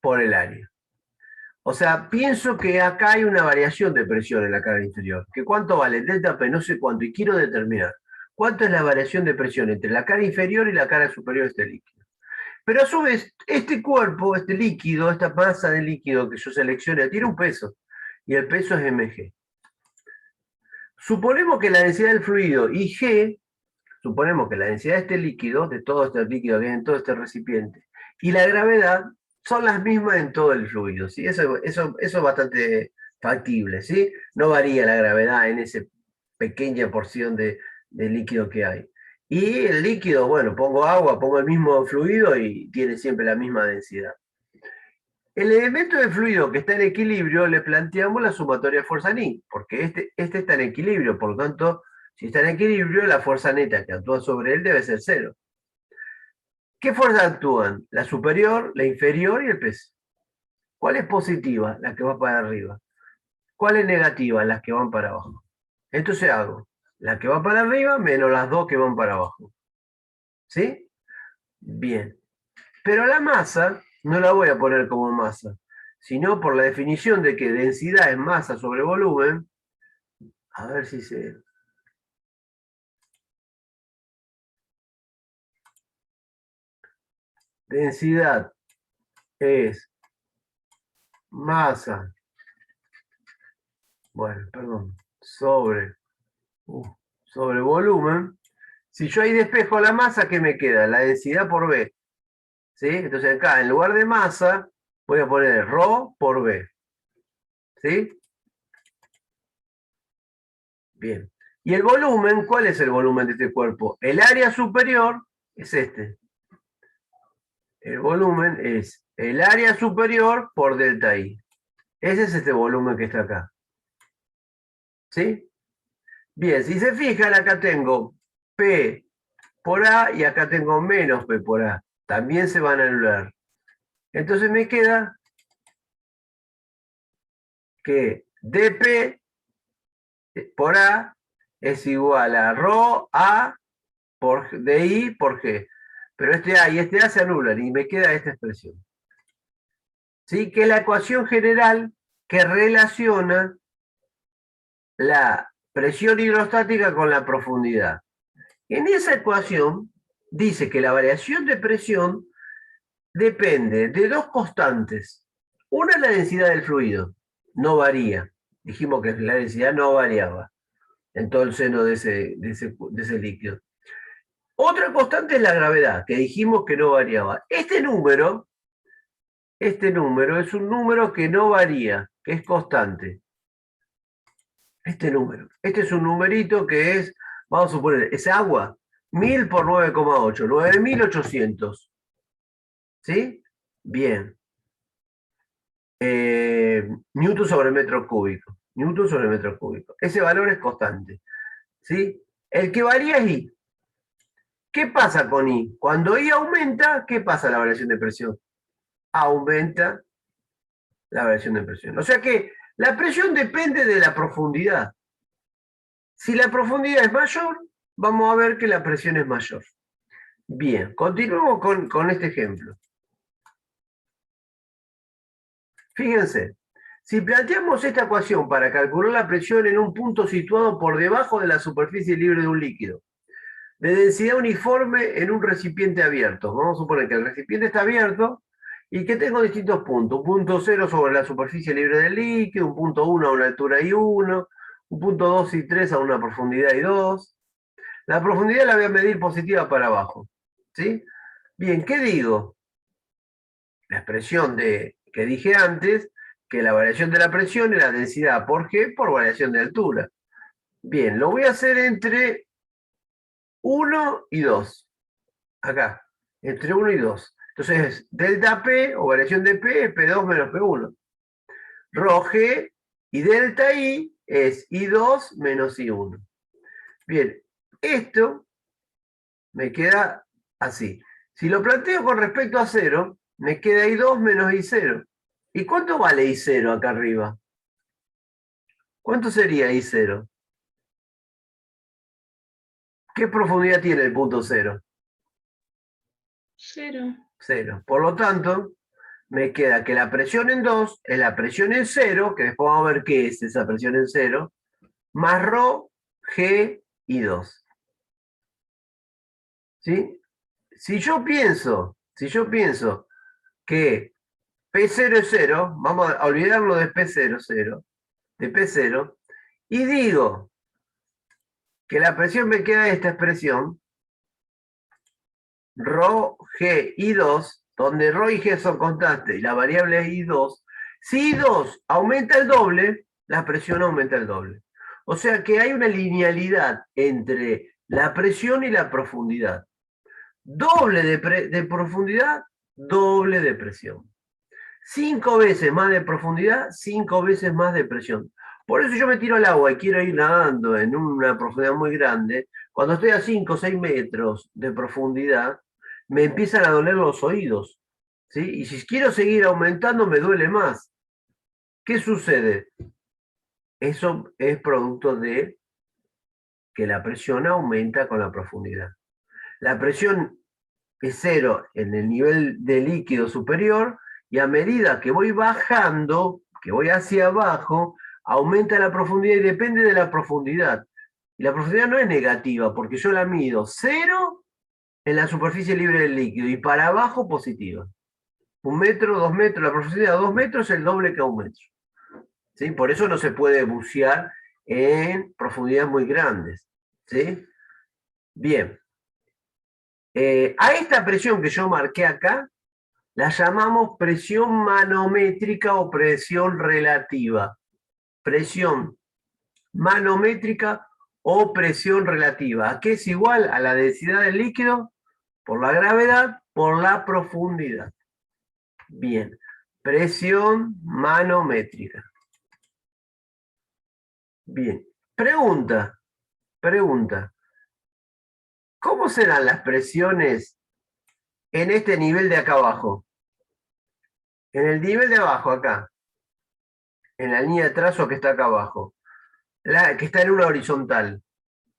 por el área. O sea, pienso que acá hay una variación de presión en la cara inferior. ¿Que cuánto vale el delta P? No sé cuánto, y quiero determinar. ¿Cuánto es la variación de presión entre la cara inferior y la cara superior de este líquido? Pero a su vez, este cuerpo, este líquido, esta masa de líquido que yo seleccione, tiene un peso, y el peso es mg. Suponemos que la densidad del fluido Ig, suponemos que la densidad de este líquido, de todo este líquido que hay en todo este recipiente, y la gravedad son las mismas en todo el fluido, ¿sí? Eso es bastante factible, ¿sí? No varía la gravedad en esa pequeña porción de líquido que hay. Y el líquido, bueno, pongo agua, pongo el mismo fluido y tiene siempre la misma densidad. El elemento de fluido que está en equilibrio le planteamos la sumatoria de fuerza Ni, porque este está en equilibrio, por lo tanto, si está en equilibrio, la fuerza neta que actúa sobre él debe ser cero. ¿Qué fuerzas actúan? La superior, la inferior y el peso. ¿Cuál es positiva? La que va para arriba. ¿Cuál es negativa? Las que van para abajo. Entonces hago la que va para arriba menos las dos que van para abajo. ¿Sí? Bien. Pero la masa no la voy a poner como masa, sino por la definición de que densidad es masa sobre volumen. A ver si se... Densidad es masa, bueno, perdón, sobre volumen. Si yo ahí despejo la masa, ¿qué me queda? La densidad por B. ¿Sí? Entonces acá, en lugar de masa, voy a poner ρ por B. ¿Sí? Bien. ¿Y el volumen? ¿Cuál es el volumen de este cuerpo? El área superior es este. El volumen es el área superior por delta I. Ese es este volumen que está acá. ¿Sí? Bien, si se fijan, acá tengo P por A y acá tengo menos P por A. También se van a anular. Entonces me queda que dP por A es igual a ρ A por dI por G. Pero este A y este A se anulan y me queda esta expresión. ¿Sí? Que es la ecuación general que relaciona la presión hidrostática con la profundidad. En esa ecuación dice que la variación de presión depende de dos constantes. Una es la densidad del fluido, no varía. Dijimos que la densidad no variaba. en todo el seno de ese líquido. Otra constante es la gravedad, que dijimos que no variaba. Este número es un número que no varía, que es constante. Este número. Este es un numerito que es, vamos a suponer, es agua. 1000 por 9,8, 9800. ¿Sí? Bien. Newton sobre metro cúbico. Newton sobre metro cúbico. Ese valor es constante. ¿Sí? El que varía es I. ¿Qué pasa con I? Cuando I aumenta, ¿qué pasa la variación de presión? Aumenta la variación de presión. O sea que la presión depende de la profundidad. Si la profundidad es mayor, vamos a ver que la presión es mayor. Bien, continuemos con este ejemplo. Fíjense, si planteamos esta ecuación para calcular la presión en un punto situado por debajo de la superficie libre de un líquido, de densidad uniforme en un recipiente abierto, vamos a suponer que el recipiente está abierto y que tengo distintos puntos. Un punto 0 sobre la superficie libre del líquido, un punto 1 a una altura y 1, un punto 2 y 3 a una profundidad y 2. La profundidad la voy a medir positiva para abajo. ¿Sí? Bien, ¿qué digo? La expresión que dije antes, que la variación de la presión es la densidad por G por variación de altura. Bien, lo voy a hacer entre 1 y 2. Acá, entre 1 y 2. Entonces, delta P o variación de P es P2 menos P1. Rho G y delta I es I2 menos I1. Bien, esto me queda así. Si lo planteo con respecto a 0, me queda I2 menos I0. ¿Y cuánto vale I0 acá arriba? ¿Cuánto sería I0? ¿Qué profundidad tiene el punto 0? 0. 0. Por lo tanto, me queda que la presión en 2 es la presión en 0, que después vamos a ver qué es esa presión en 0, más Rho, G y 2. ¿Sí? Si yo pienso que P0 es 0, vamos a olvidarlo de P0, 0, de P0, y digo que la presión me queda esta expresión, Rho, G y 2, donde Rho y G son constantes y la variable es I2. Si I2 aumenta el doble, la presión aumenta el doble. O sea que hay una linealidad entre la presión y la profundidad. Doble de profundidad, doble de presión. 5 veces más de profundidad, 5 veces más de presión. Por eso yo me tiro al agua y quiero ir nadando en una profundidad muy grande. Cuando estoy a 5 o 6 metros de profundidad, me empiezan a doler los oídos. ¿Sí? Y si quiero seguir aumentando, me duele más. ¿Qué sucede? Eso es producto de que la presión aumenta con la profundidad. La presión es 0 en el nivel de líquido superior y a medida que voy bajando, que voy hacia abajo, aumenta la profundidad y depende de la profundidad. Y la profundidad no es negativa porque yo la mido 0 en la superficie libre del líquido y para abajo positiva. 1 metro, 2 metros, la profundidad de 2 metros es el doble que a 1 metro. ¿Sí? Por eso no se puede bucear en profundidades muy grandes. ¿Sí? Bien. A esta presión que yo marqué acá, la llamamos presión manométrica o presión relativa. Presión manométrica o presión relativa. ¿A qué es igual? A la densidad del líquido por la gravedad por la profundidad. Bien. Presión manométrica. Bien. Pregunta. ¿Cómo serán las presiones en este nivel de acá abajo? En el nivel de abajo, acá. En la línea de trazo que está acá abajo. Que está en una horizontal.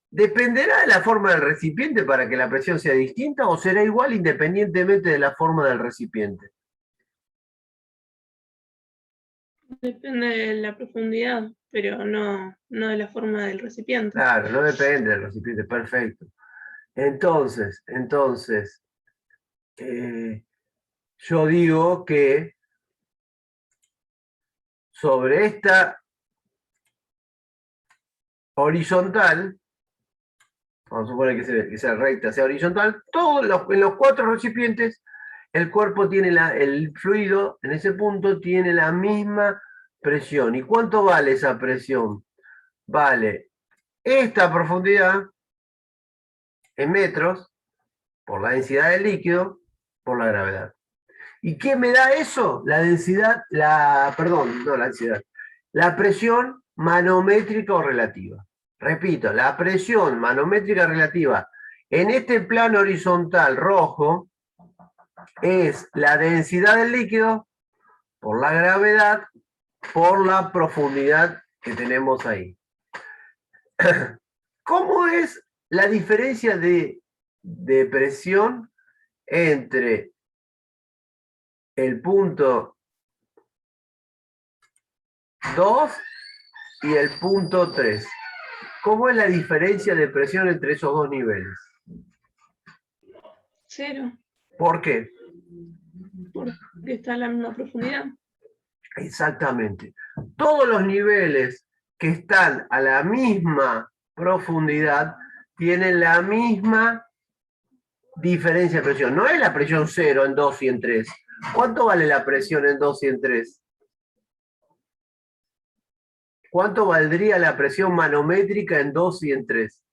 ¿Dependerá de la forma del recipiente para que la presión sea distinta o será igual independientemente de la forma del recipiente? Depende de la profundidad, pero no de la forma del recipiente. Claro, no depende del recipiente, perfecto. Entonces, yo digo que sobre esta horizontal, vamos a suponer que sea recta, sea horizontal, en los 4 recipientes, el cuerpo tiene el fluido, en ese punto, tiene la misma presión. ¿Y cuánto vale esa presión? Vale esta profundidad en metros, por la densidad del líquido, por la gravedad. ¿Y qué me da eso? La densidad, perdón, no la densidad, la presión manométrica o relativa. Repito, la presión manométrica relativa en este plano horizontal rojo es la densidad del líquido por la gravedad por la profundidad que tenemos ahí. ¿Cómo es la diferencia de presión entre el punto 2 y el punto 3? ¿Cómo es la diferencia de presión entre esos dos niveles? 0, ¿Por qué? porque está a la misma profundidad. Exactamente. Todos los niveles que están a la misma profundidad tienen la misma diferencia de presión. No es la presión 0 en 2 y en 3. ¿Cuánto vale la presión en 2 y en 3? ¿Cuánto valdría la presión manométrica en 2 y en 3?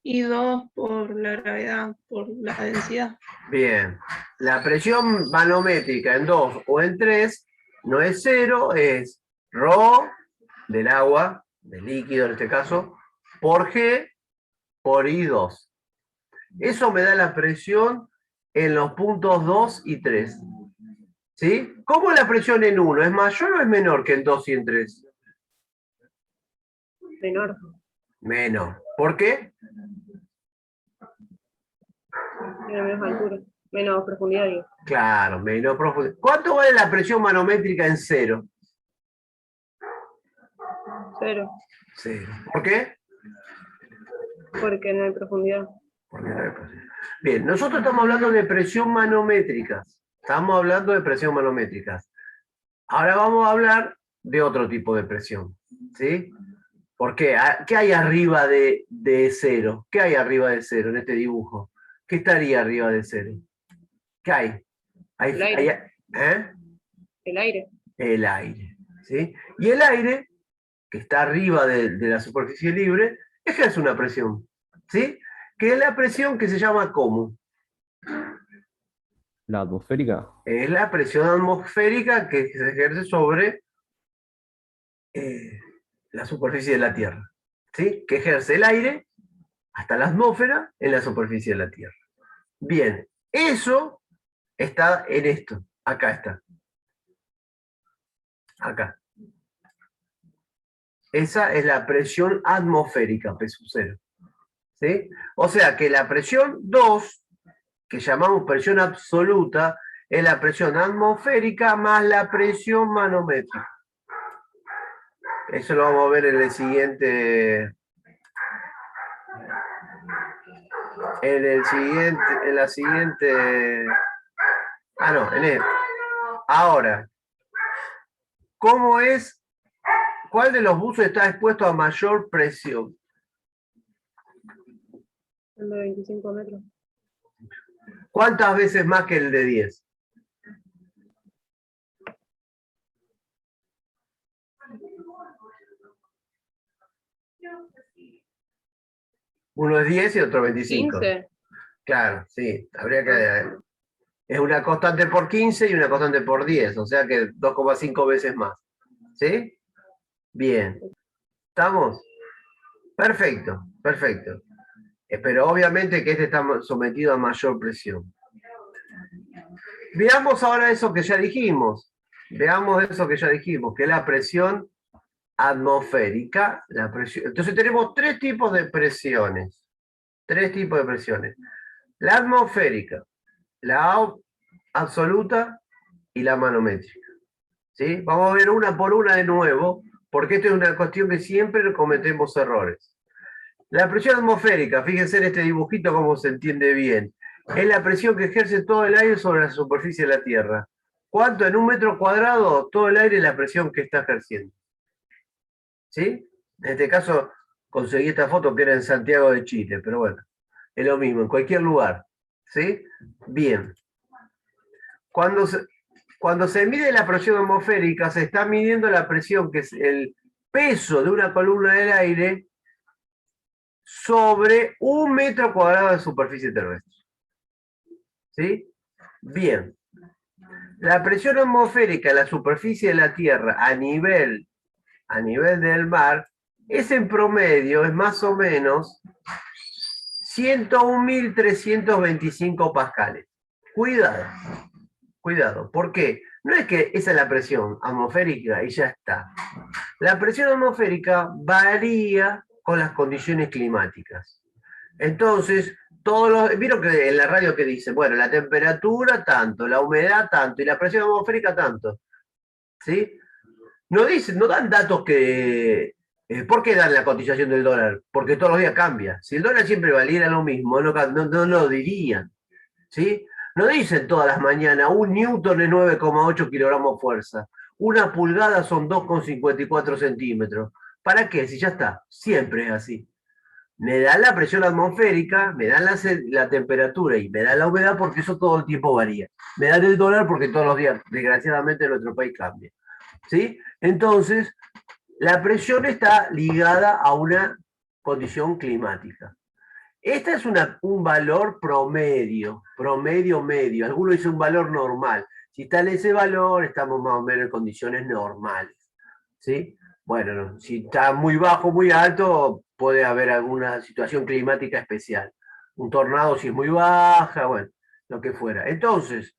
Y 2 por la gravedad, por la densidad. Bien. La presión manométrica en 2 o en 3 no es 0, es ρ del agua, del líquido en este caso, por G por I2. Eso me da la presión en los puntos 2 y 3. ¿Sí? ¿Cómo es la presión en 1? ¿Es mayor o es menor que en 2 y en 3? Menor. Menor. ¿Por qué? Tiene menos altura. Menos profundidad, digo. Claro, menor profundidad. ¿Cuánto vale la presión manométrica en 0? 0. 0. ¿Por qué? Porque no hay profundidad. Porque no hay presión. Bien, nosotros estamos hablando de presión manométricas. Estamos hablando de presión manométricas. Ahora vamos a hablar de otro tipo de presión. ¿Sí? ¿Por qué? ¿Qué hay arriba de 0? ¿Qué hay arriba de 0 en este dibujo? ¿Qué estaría arriba de 0? ¿Qué hay? El aire. ¿Eh? El aire. El aire. ¿Sí? Y el aire, que está arriba de la superficie libre, ejerce una presión. ¿Sí? Que es la presión que se llama ¿cómo? La atmosférica. Es la presión atmosférica que se ejerce sobre la superficie de la Tierra. ¿Sí? Que ejerce el aire hasta la atmósfera en la superficie de la Tierra. Bien, eso está en esto. Acá está. Acá. Esa es la presión atmosférica, P sub 0. ¿Sí? O sea que la presión 2, que llamamos presión absoluta, es la presión atmosférica más la presión manométrica. Eso lo vamos a ver en el siguiente. En la siguiente. Ah, no, en él. Ahora, ¿cómo es? ¿Cuál de los buzos está expuesto a mayor presión? El de 25 metros. ¿Cuántas veces más que el de 10? Uno es 10 y otro 25. 15. Claro, sí. Habría que. Es una constante por 15 y una constante por 10, o sea que 2,5 veces más. ¿Sí? Bien. ¿Estamos? Perfecto, perfecto. Pero obviamente que este está sometido a mayor presión. Veamos ahora eso que ya dijimos. Veamos eso que ya dijimos, que es la presión atmosférica. Entonces tenemos 3 tipos de presiones. 3 tipos de presiones. La atmosférica, la absoluta y la manométrica. ¿Sí? Vamos a ver una por una de nuevo, porque esto es una cuestión que siempre cometemos errores. La presión atmosférica, fíjense en este dibujito cómo se entiende bien, es la presión que ejerce todo el aire sobre la superficie de la Tierra. ¿Cuánto en un metro cuadrado todo el aire la presión que está ejerciendo? ¿Sí? En este caso conseguí esta foto que era en Santiago de Chile, pero bueno, es lo mismo, en cualquier lugar. ¿Sí? Bien. Cuando se mide la presión atmosférica, se está midiendo la presión, que es el peso de una columna del aire sobre un metro cuadrado de superficie terrestre. ¿Sí? Bien. La presión atmosférica en la superficie de la Tierra a nivel del mar es en promedio, es más o menos 101.325 pascales. Cuidado, cuidado. ¿Por qué? No es que esa es la presión atmosférica y ya está. La presión atmosférica varía con las condiciones climáticas. Entonces, vieron que en la radio que dice, bueno, la temperatura tanto, la humedad tanto y la presión atmosférica tanto. ¿Sí? No dicen, no dan datos que. ¿Por qué dan la cotización del dólar? Porque todos los días cambia. Si el dólar siempre valiera lo mismo, no lo dirían. ¿Sí? No dicen todas las mañanas, un newton es 9,8 kilogramos fuerza, una pulgada son 2,54 centímetros. ¿Para qué? Si ya está, siempre es así. Me dan la presión atmosférica, me dan la temperatura y me dan la humedad porque eso todo el tiempo varía. Me dan el dólar porque todos los días, desgraciadamente, en nuestro país cambia. ¿Sí? Entonces, la presión está ligada a una condición climática. Este es un valor promedio medio. Algunos dicen un valor normal. Si está en ese valor, estamos más o menos en condiciones normales. ¿Sí? Bueno, no, si está muy bajo, muy alto, puede haber alguna situación climática especial. Un tornado si es muy baja, bueno, lo que fuera. Entonces,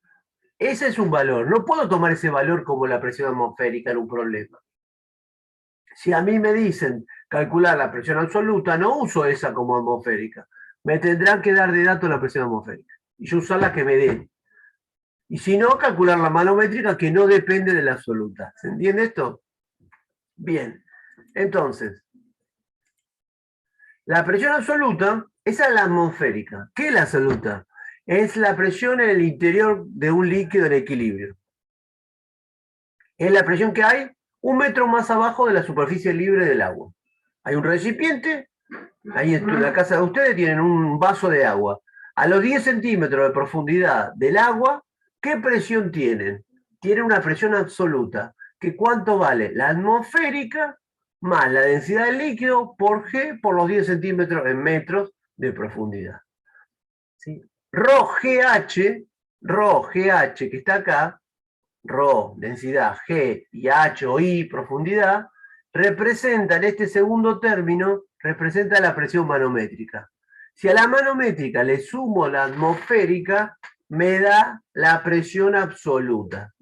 ese es un valor. No puedo tomar ese valor como la presión atmosférica en un problema. Si a mí me dicen calcular la presión absoluta, no uso esa como atmosférica. Me tendrán que dar de datos la presión atmosférica. Y yo usar la que me den. Y si no, calcular la manométrica que no depende de la absoluta. ¿Se entiende esto? Bien. Entonces, la presión absoluta, esa es la atmosférica. ¿Qué es la absoluta? Es la presión en el interior de un líquido en equilibrio. Es la presión que hay un metro más abajo de la superficie libre del agua. Hay un recipiente, ahí en la casa de ustedes tienen un vaso de agua. A los 10 centímetros de profundidad del agua, ¿qué presión tienen? Tienen una presión absoluta. ¿Que cuánto vale? La atmosférica más la densidad del líquido por G por los 10 centímetros en metros de profundidad. ¿Sí? Rho GH que está acá, Rho, densidad, G y H o I, profundidad, representa en este segundo término, representa la presión manométrica. Si a la manométrica le sumo la atmosférica, me da la presión absoluta.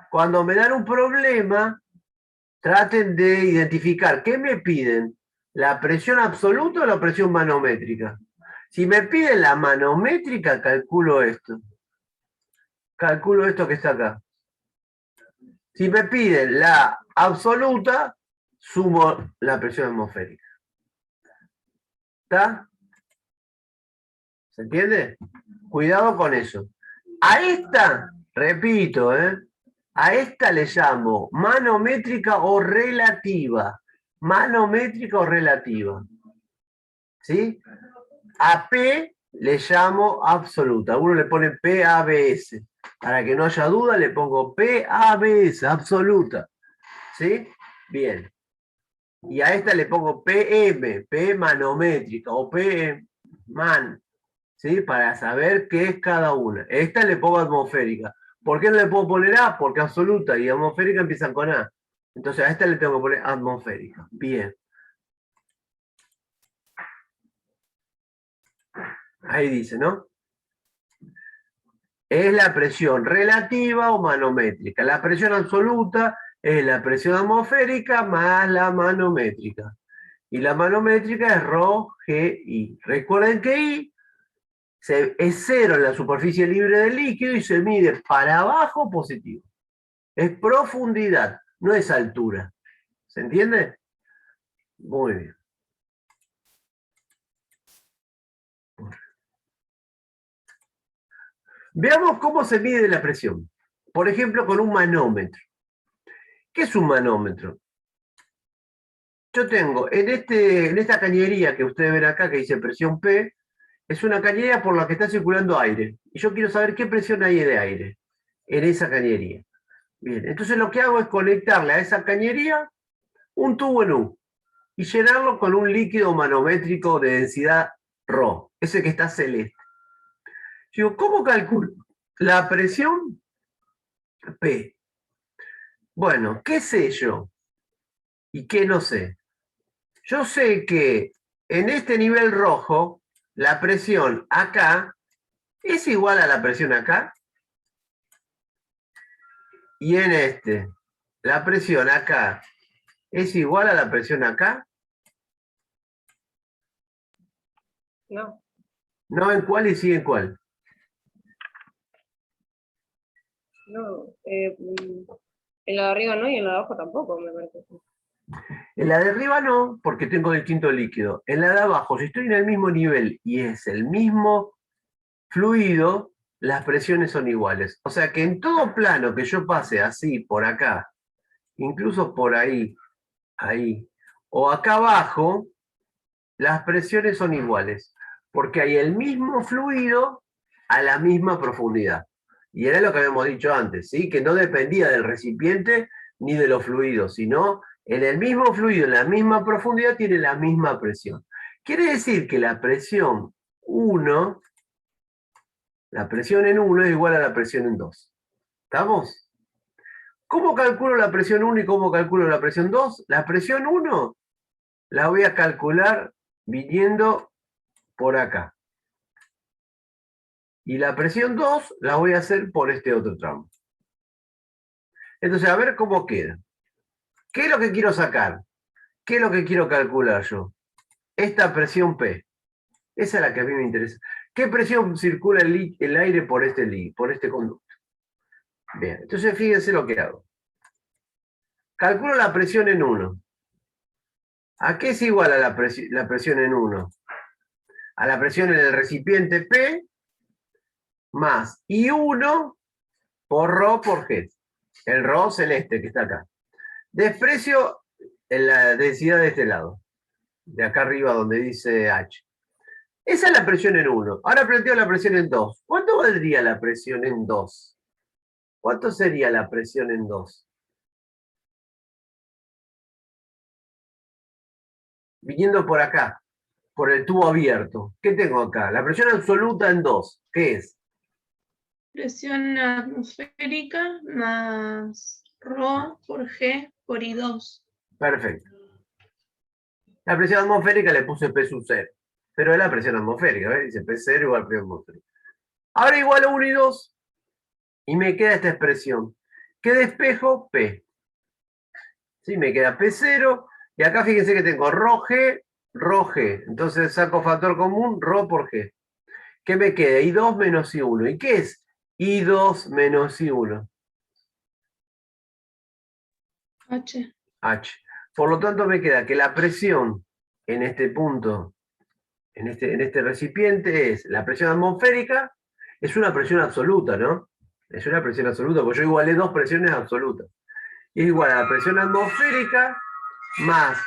Cuando me dan un problema, traten de identificar qué me piden, la presión absoluta o la presión manométrica. Si me piden la manométrica, calculo esto. Calculo esto que está acá. Si me piden la absoluta, sumo la presión atmosférica. ¿Está? ¿Se entiende? Cuidado con eso. A esta, repito, a esta le llamo manométrica o relativa. Manométrica o relativa. ¿Sí? A P le llamo absoluta. Uno le pone PABS. Para que no haya duda, le pongo PABS, absoluta. ¿Sí? Bien. Y a esta le pongo PM, P manométrica o P man. ¿Sí? Para saber qué es cada una. Esta le pongo atmosférica. ¿Por qué no le puedo poner A? Porque absoluta y atmosférica empiezan con A. Entonces a esta le tengo que poner atmosférica. Bien. Ahí dice, ¿no? Es la presión relativa o manométrica. La presión absoluta es la presión atmosférica más la manométrica. Y la manométrica es Rho G I. Recuerden que I es cero en la superficie libre del líquido y se mide para abajo positivo. Es profundidad, no es altura. ¿Se entiende? Muy bien. Veamos cómo se mide la presión. por ejemplo, con un manómetro. ¿Qué es un manómetro? Yo tengo en esta cañería que ustedes ven acá, que dice presión P, es una cañería por la que está circulando aire. Y yo quiero saber qué presión hay de aire en esa cañería. Bien, entonces lo que hago es conectarle a esa cañería un tubo en U y llenarlo con un líquido manométrico de densidad ρ, ese que está celeste. Digo, ¿cómo calculo la presión P? Bueno, ¿qué sé yo? ¿Y qué no sé? Yo sé que en este nivel rojo, la presión acá es igual a la presión acá. Y en este, la presión acá es igual a la presión acá. No, No en cuál y sí en cuál. no. En la de arriba no y en la de abajo tampoco, me parece. En la de arriba no, porque tengo distinto líquido. En la de abajo, si estoy en el mismo nivel y es el mismo fluido, las presiones son iguales. O sea que en todo plano que yo pase así, por acá, incluso por ahí, o acá abajo, las presiones son iguales, porque hay el mismo fluido a la misma profundidad. Y era lo que habíamos dicho antes, ¿sí? Que no dependía del recipiente ni de los fluidos, sino en el mismo fluido, en la misma profundidad, tiene la misma presión. Quiere decir que la presión 1, la presión en 1 es igual a la presión en 2. ¿Estamos? ¿Cómo calculo la presión 1 y cómo calculo la presión 2? La presión 1 la voy a calcular viniendo por acá. Y la presión 2 la voy a hacer por este otro tramo. Entonces, a ver cómo queda. ¿Qué es lo que quiero sacar? ¿Qué es lo que quiero calcular yo? Esta presión P. Esa es la que a mí me interesa. ¿Qué presión circula el aire por este conducto? Bien, entonces fíjense lo que hago. Calculo la presión en 1. ¿A qué es igual a la presión en 1? A la presión en el recipiente P más I1 por ρ por G. El ρ celeste que está acá. Desprecio en la densidad de este lado, de acá arriba donde dice H. Esa es la presión en 1. Ahora planteo la presión en 2. ¿Cuánto valdría la presión en 2? ¿Cuánto sería la presión en 2? Viniendo por acá, por el tubo abierto. ¿Qué tengo acá? La presión absoluta en 2. ¿Qué es? Presión atmosférica más ρ por G por I2. Perfecto. La presión atmosférica le puse P sub 0. Pero es la presión atmosférica, ¿ves? Dice P0 igual presión atmosférica. Ahora igual a 1 y 2. Y me queda esta expresión. ¿Qué despejo? P. ¿Sí? Me queda P0. Y acá fíjense que tengo ρg, ρg. Entonces saco factor común, ρ por G. ¿Qué me queda? I2 menos I1. ¿Y qué es I2 menos I1? H. H. Por lo tanto me queda que la presión en este punto, en este recipiente, es la presión atmosférica, es una presión absoluta, ¿no? Es una presión absoluta, porque yo igualé dos presiones absolutas. Y es igual a la presión atmosférica más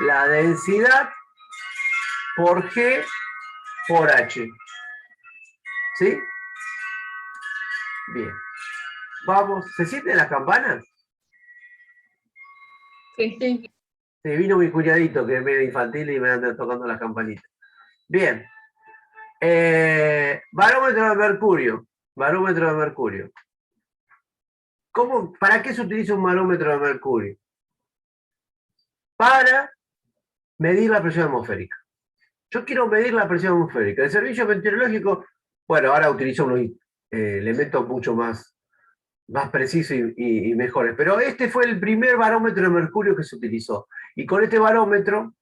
la densidad por G por H. ¿Sí? Bien. Vamos. ¿Se sienten las campanas? Sí. Sí. Sí, vino mi cuñadito que es medio infantil y me anda tocando las campanitas. Bien. Barómetro de mercurio. Barómetro de mercurio. ¿Para qué se utiliza un barómetro de mercurio? Para medir la presión atmosférica. Yo quiero medir la presión atmosférica. El servicio meteorológico, bueno, ahora utiliza unos elementos mucho más precisos y mejores, pero este fue el primer barómetro de mercurio que se utilizó. Y con este barómetro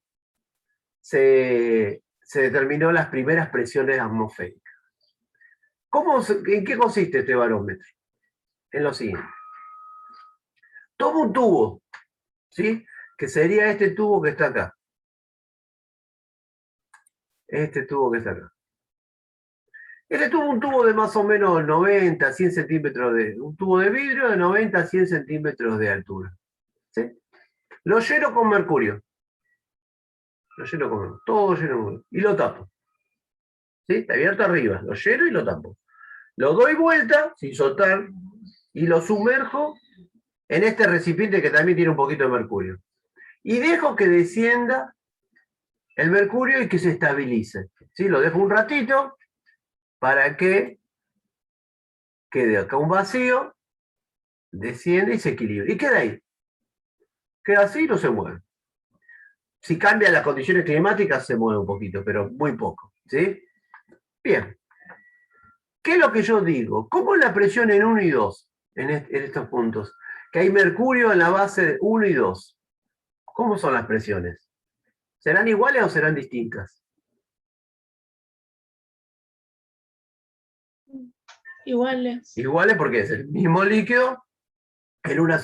se determinó las primeras presiones atmosféricas. ¿En qué consiste este barómetro? En lo siguiente. Tomo un tubo, ¿sí? Que sería este tubo que está acá. Este tubo que está acá. Este tuvo un tubo de más o menos 90, 100 centímetros un tubo de vidrio de 90 a 100 centímetros de altura. ¿Sí? Lo lleno con mercurio. Lo lleno con mercurio. Todo lleno con mercurio. Y lo tapo. ¿Sí? Está abierto arriba. Lo lleno y lo tapo. Lo doy vuelta, sin soltar, y lo sumerjo en este recipiente que también tiene un poquito de mercurio. Y dejo que descienda el mercurio y que se estabilice. ¿Sí? Lo dejo un ratito para que quede acá un vacío, desciende y se equilibre. Y queda ahí. Queda así y no se mueve. Si cambian las condiciones climáticas se mueve un poquito, pero muy poco. ¿Sí? Bien. ¿Qué es lo que yo digo? ¿Cómo es la presión en 1 y 2 en estos puntos? Que hay mercurio en la base 1 y 2. ¿Cómo son las presiones? ¿Serán iguales o serán distintas? Iguales. Iguales porque es el mismo líquido en una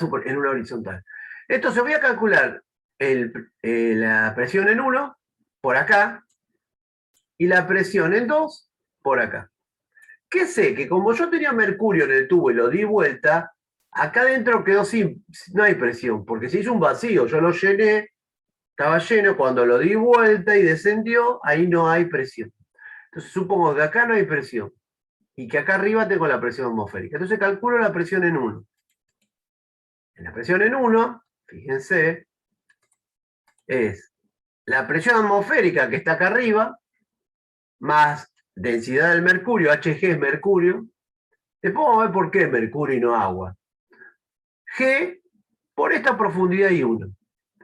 horizontal. Entonces voy a calcular la presión en 1 por acá y la presión en 2 por acá. ¿Qué sé? Que como yo tenía mercurio en el tubo y lo di vuelta, acá adentro quedó no hay presión, porque se hizo un vacío, yo lo llené, estaba lleno, cuando lo di vuelta y descendió, ahí no hay presión. Entonces supongo que acá no hay presión, y que acá arriba tengo la presión atmosférica. Entonces calculo la presión en 1. En la presión en 1, fíjense, es la presión atmosférica que está acá arriba, más densidad del mercurio, Hg es mercurio. Después vamos a ver por qué mercurio y no agua. G por esta profundidad y 1.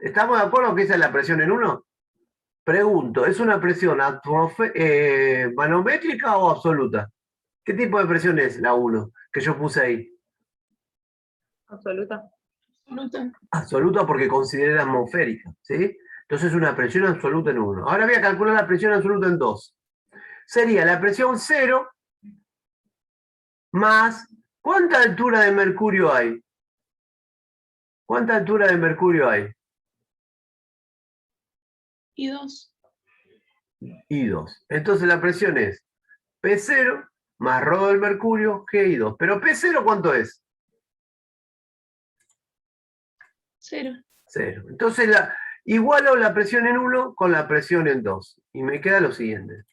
¿Estamos de acuerdo que esa es la presión en 1? Pregunto, ¿es una presión manométrica o absoluta? ¿Qué tipo de presión es la 1 que yo puse ahí? Absoluta. Absoluta. Absoluta porque considera atmosférica, ¿sí? Entonces es una presión absoluta en 1. Ahora voy a calcular la presión absoluta en 2. Sería la presión 0 más... ¿Cuánta altura de mercurio hay? ¿Cuánta altura de mercurio hay? Y 2. Y 2. Entonces la presión es P0 más ρ del mercurio, G y 2. ¿Pero P0 cuánto es? 0. 0. Entonces igualo la presión en 1 con la presión en 2. Y me queda lo siguiente.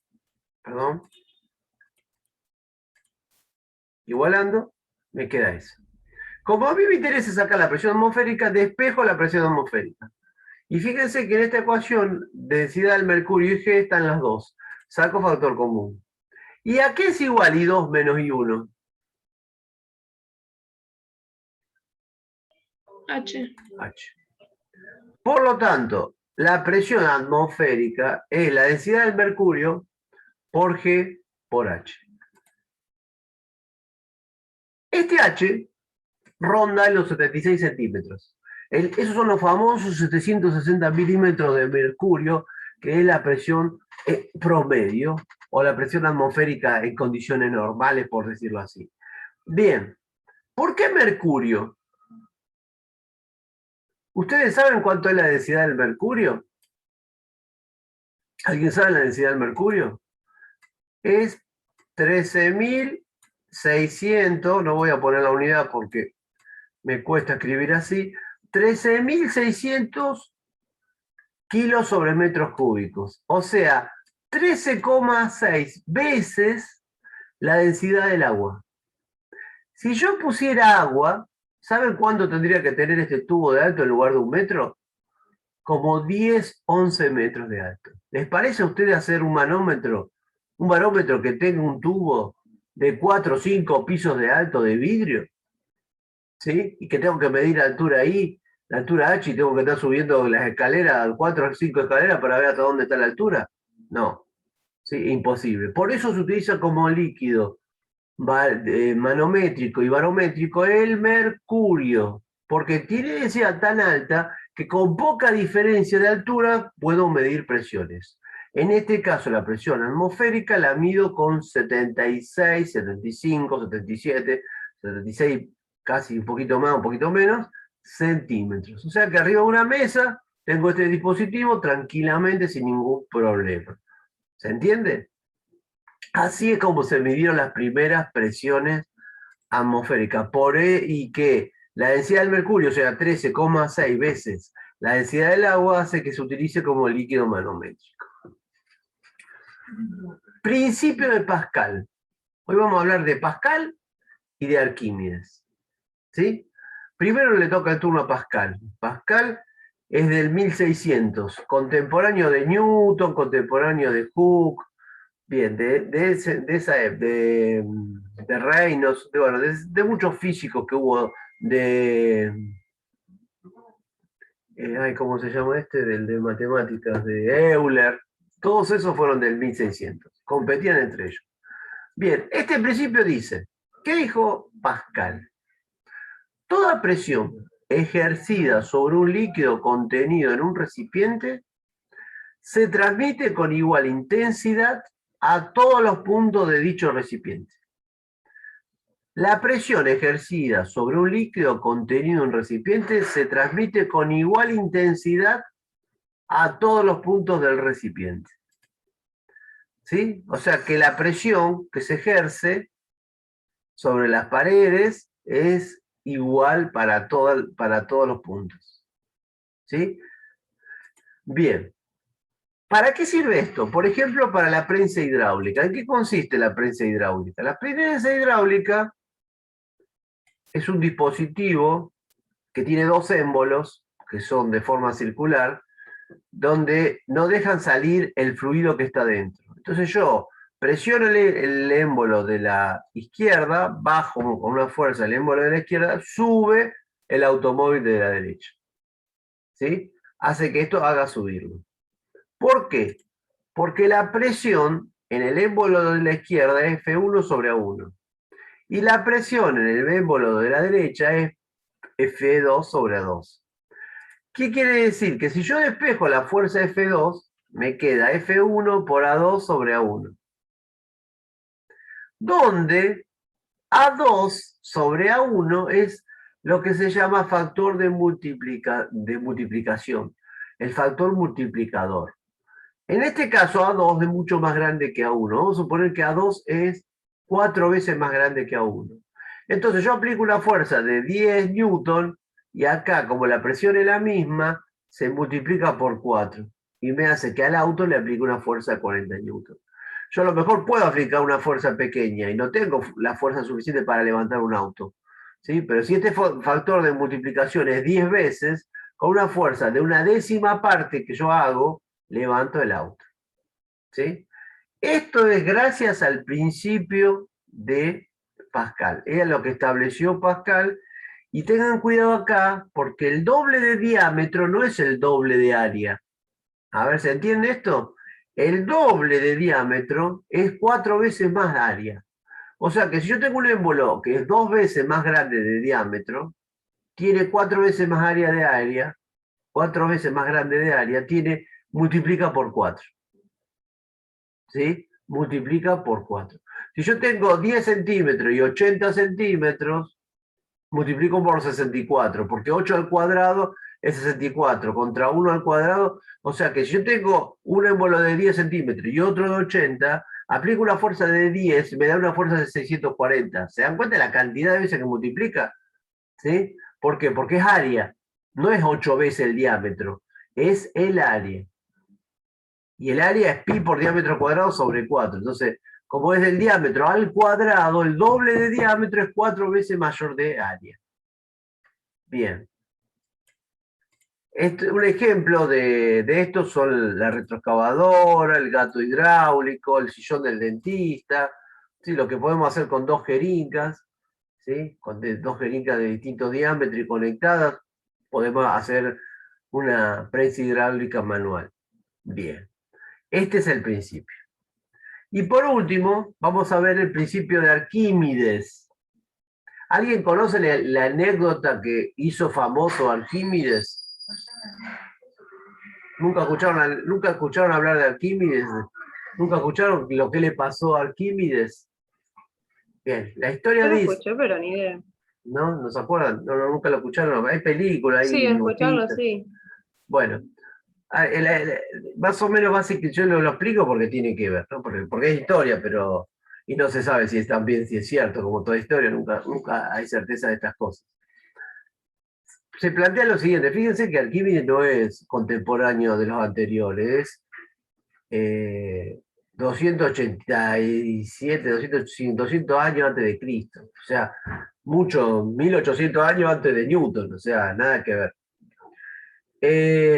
Perdón. Igualando, me queda eso. Como a mí me interesa sacar la presión atmosférica, despejo la presión atmosférica. Y fíjense que en esta ecuación, densidad del mercurio y G están las dos. Saco factor común. ¿Y a qué es igual I2 menos I1? H. H. Por lo tanto, la presión atmosférica es la densidad del mercurio por G por H. Este H ronda los 76 centímetros. Esos son los famosos 760 milímetros de mercurio, que es la presión promedio, o la presión atmosférica en condiciones normales, por decirlo así. Bien, ¿por qué mercurio? ¿Ustedes saben cuánto es la densidad del mercurio? ¿Alguien sabe la densidad del mercurio? Es 13.600, no voy a poner la unidad porque me cuesta escribir así, 13.600 kilos sobre metros cúbicos. O sea, 13,6 veces la densidad del agua. Si yo pusiera agua, ¿saben cuánto tendría que tener este tubo de alto en lugar de 1 metro? Como 10, 11 metros de alto. ¿Les parece a ustedes hacer un manómetro? Un barómetro que tenga un tubo de 4 o 5 pisos de alto de vidrio. ¿Sí? Y que tengo que medir la altura I, la altura H, y tengo que estar subiendo las escaleras, 4 o 5 escaleras para ver hasta dónde está la altura. No, ¿sí? Imposible. Por eso se utiliza como líquido manométrico y barométrico el mercurio, porque tiene densidad tan alta que con poca diferencia de altura puedo medir presiones. En este caso, la presión atmosférica la mido con 76, 75, 77, 76, casi un poquito más, un poquito menos, centímetros. O sea que arriba de una mesa tengo este dispositivo tranquilamente sin ningún problema. ¿Se entiende? Así es como se midieron las primeras presiones atmosféricas. Y que la densidad del mercurio, o sea, 13,6 veces la densidad del agua, hace que se utilice como líquido manométrico. Principio de Pascal. Hoy vamos a hablar de Pascal y de Arquímedes. ¿Sí? Primero le toca el turno a Pascal. Pascal es del 1600, contemporáneo de Newton, contemporáneo de Hooke, bien, de esa de Reynolds, de muchos físicos que hubo, ¿cómo se llama este? Del de matemáticas, de Euler. Todos esos fueron del 1600, competían entre ellos. Bien, este principio dice, ¿qué dijo Pascal? Toda presión ejercida sobre un líquido contenido en un recipiente se transmite con igual intensidad a todos los puntos de dicho recipiente. La presión ejercida sobre un líquido contenido en un recipiente se transmite con igual intensidad a todos los puntos del recipiente. ¿Sí? O sea que la presión que se ejerce sobre las paredes es igual para todos los puntos. ¿Sí? Bien. ¿Para qué sirve esto? Por ejemplo, para la prensa hidráulica. ¿En qué consiste la prensa hidráulica? La prensa hidráulica es un dispositivo que tiene dos émbolos, que son de forma circular, donde no dejan salir el fluido que está dentro. Entonces yo presiono el émbolo de la izquierda, bajo con una fuerza el émbolo de la izquierda, sube el automóvil de la derecha. ¿Sí? Hace que esto haga subirlo. ¿Por qué? Porque la presión en el émbolo de la izquierda es F1 sobre A1. Y la presión en el émbolo de la derecha es F2 sobre A2. ¿Qué quiere decir? Que si yo despejo la fuerza F2, me queda F1 por A2 sobre A1. Donde A2 sobre A1 es lo que se llama factor de multiplicación, el factor multiplicador. En este caso, A2 es mucho más grande que A1. Vamos a suponer que A2 es 4 veces más grande que A1. Entonces yo aplico una fuerza de 10 newton y acá, como la presión es la misma, se multiplica por 4. Y me hace que al auto le aplique una fuerza de 40 newton. Yo a lo mejor puedo aplicar una fuerza pequeña y no tengo la fuerza suficiente para levantar un auto. ¿Sí? Pero si este factor de multiplicación es 10 veces, con una fuerza de una décima parte que yo hago, levanto el auto. ¿Sí? Esto es gracias al principio de Pascal. Es lo que estableció Pascal. Y tengan cuidado acá, porque el doble de diámetro no es el doble de área. A ver, ¿se entiende esto? El doble de diámetro es 4 veces más área. O sea que si yo tengo un émbolo que es 2 veces más grande de diámetro, tiene 4 veces más área de área, 4 veces más grande de área, multiplica por 4. ¿Sí? Multiplica por 4. Si yo tengo 10 centímetros y 80 centímetros, multiplico por 64, porque 8 al cuadrado es 64, contra 1 al cuadrado, o sea que si yo tengo un émbolo de 10 centímetros y otro de 80, aplico una fuerza de 10, me da una fuerza de 640. ¿Se dan cuenta de la cantidad de veces que multiplica? ¿Sí? ¿Por qué? Porque es área, no es 8 veces el diámetro, es el área. Y el área es pi por diámetro cuadrado sobre 4. Entonces, como es del diámetro al cuadrado, el doble de diámetro es 4 veces mayor de área. Bien. Un ejemplo de esto son la retroexcavadora, el gato hidráulico, el sillón del dentista, ¿sí? Lo que podemos hacer con dos jeringas, ¿sí? Con dos jeringas de distinto diámetro y conectadas, podemos hacer una prensa hidráulica manual. Bien. Este es el principio. Y por último, vamos a ver el principio de Arquímedes. ¿Alguien conoce la anécdota que hizo famoso Arquímedes? ¿Nunca escucharon hablar de Arquímedes? ¿Nunca escucharon lo que le pasó a Arquímedes? Bien, la historia Yo lo dice... escuché, pero ni idea. ¿No? ¿No se acuerdan? No, nunca lo escucharon. Hay películas, hay Sí, escucharlo, dibujitos. sí. Bueno, Más o menos básico, yo lo explico porque tiene que ver, ¿no? Porque es historia, pero y no se sabe si es también, si es cierto, como toda historia, nunca hay certeza de estas cosas. Se plantea lo siguiente, fíjense que Arquímedes no es contemporáneo de los anteriores, es 287, 200 años antes de Cristo, o sea, 1800 años antes de Newton, o sea, nada que ver.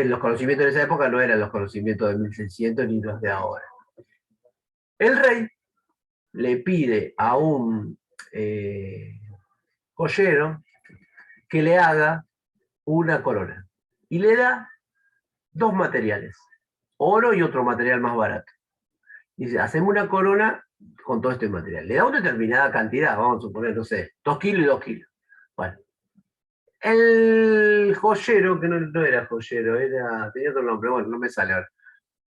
Los conocimientos de esa época no eran los conocimientos de 1600 ni los de ahora. El rey le pide a un joyero que le haga una corona y le da dos materiales, oro y otro material más barato. Dice, hacemos una corona con todo este material. Le da una determinada cantidad, vamos a suponer, no sé, 2 kilos y 2 kilos. Bueno, el joyero, que no era joyero, tenía otro nombre, bueno, no me sale ahora.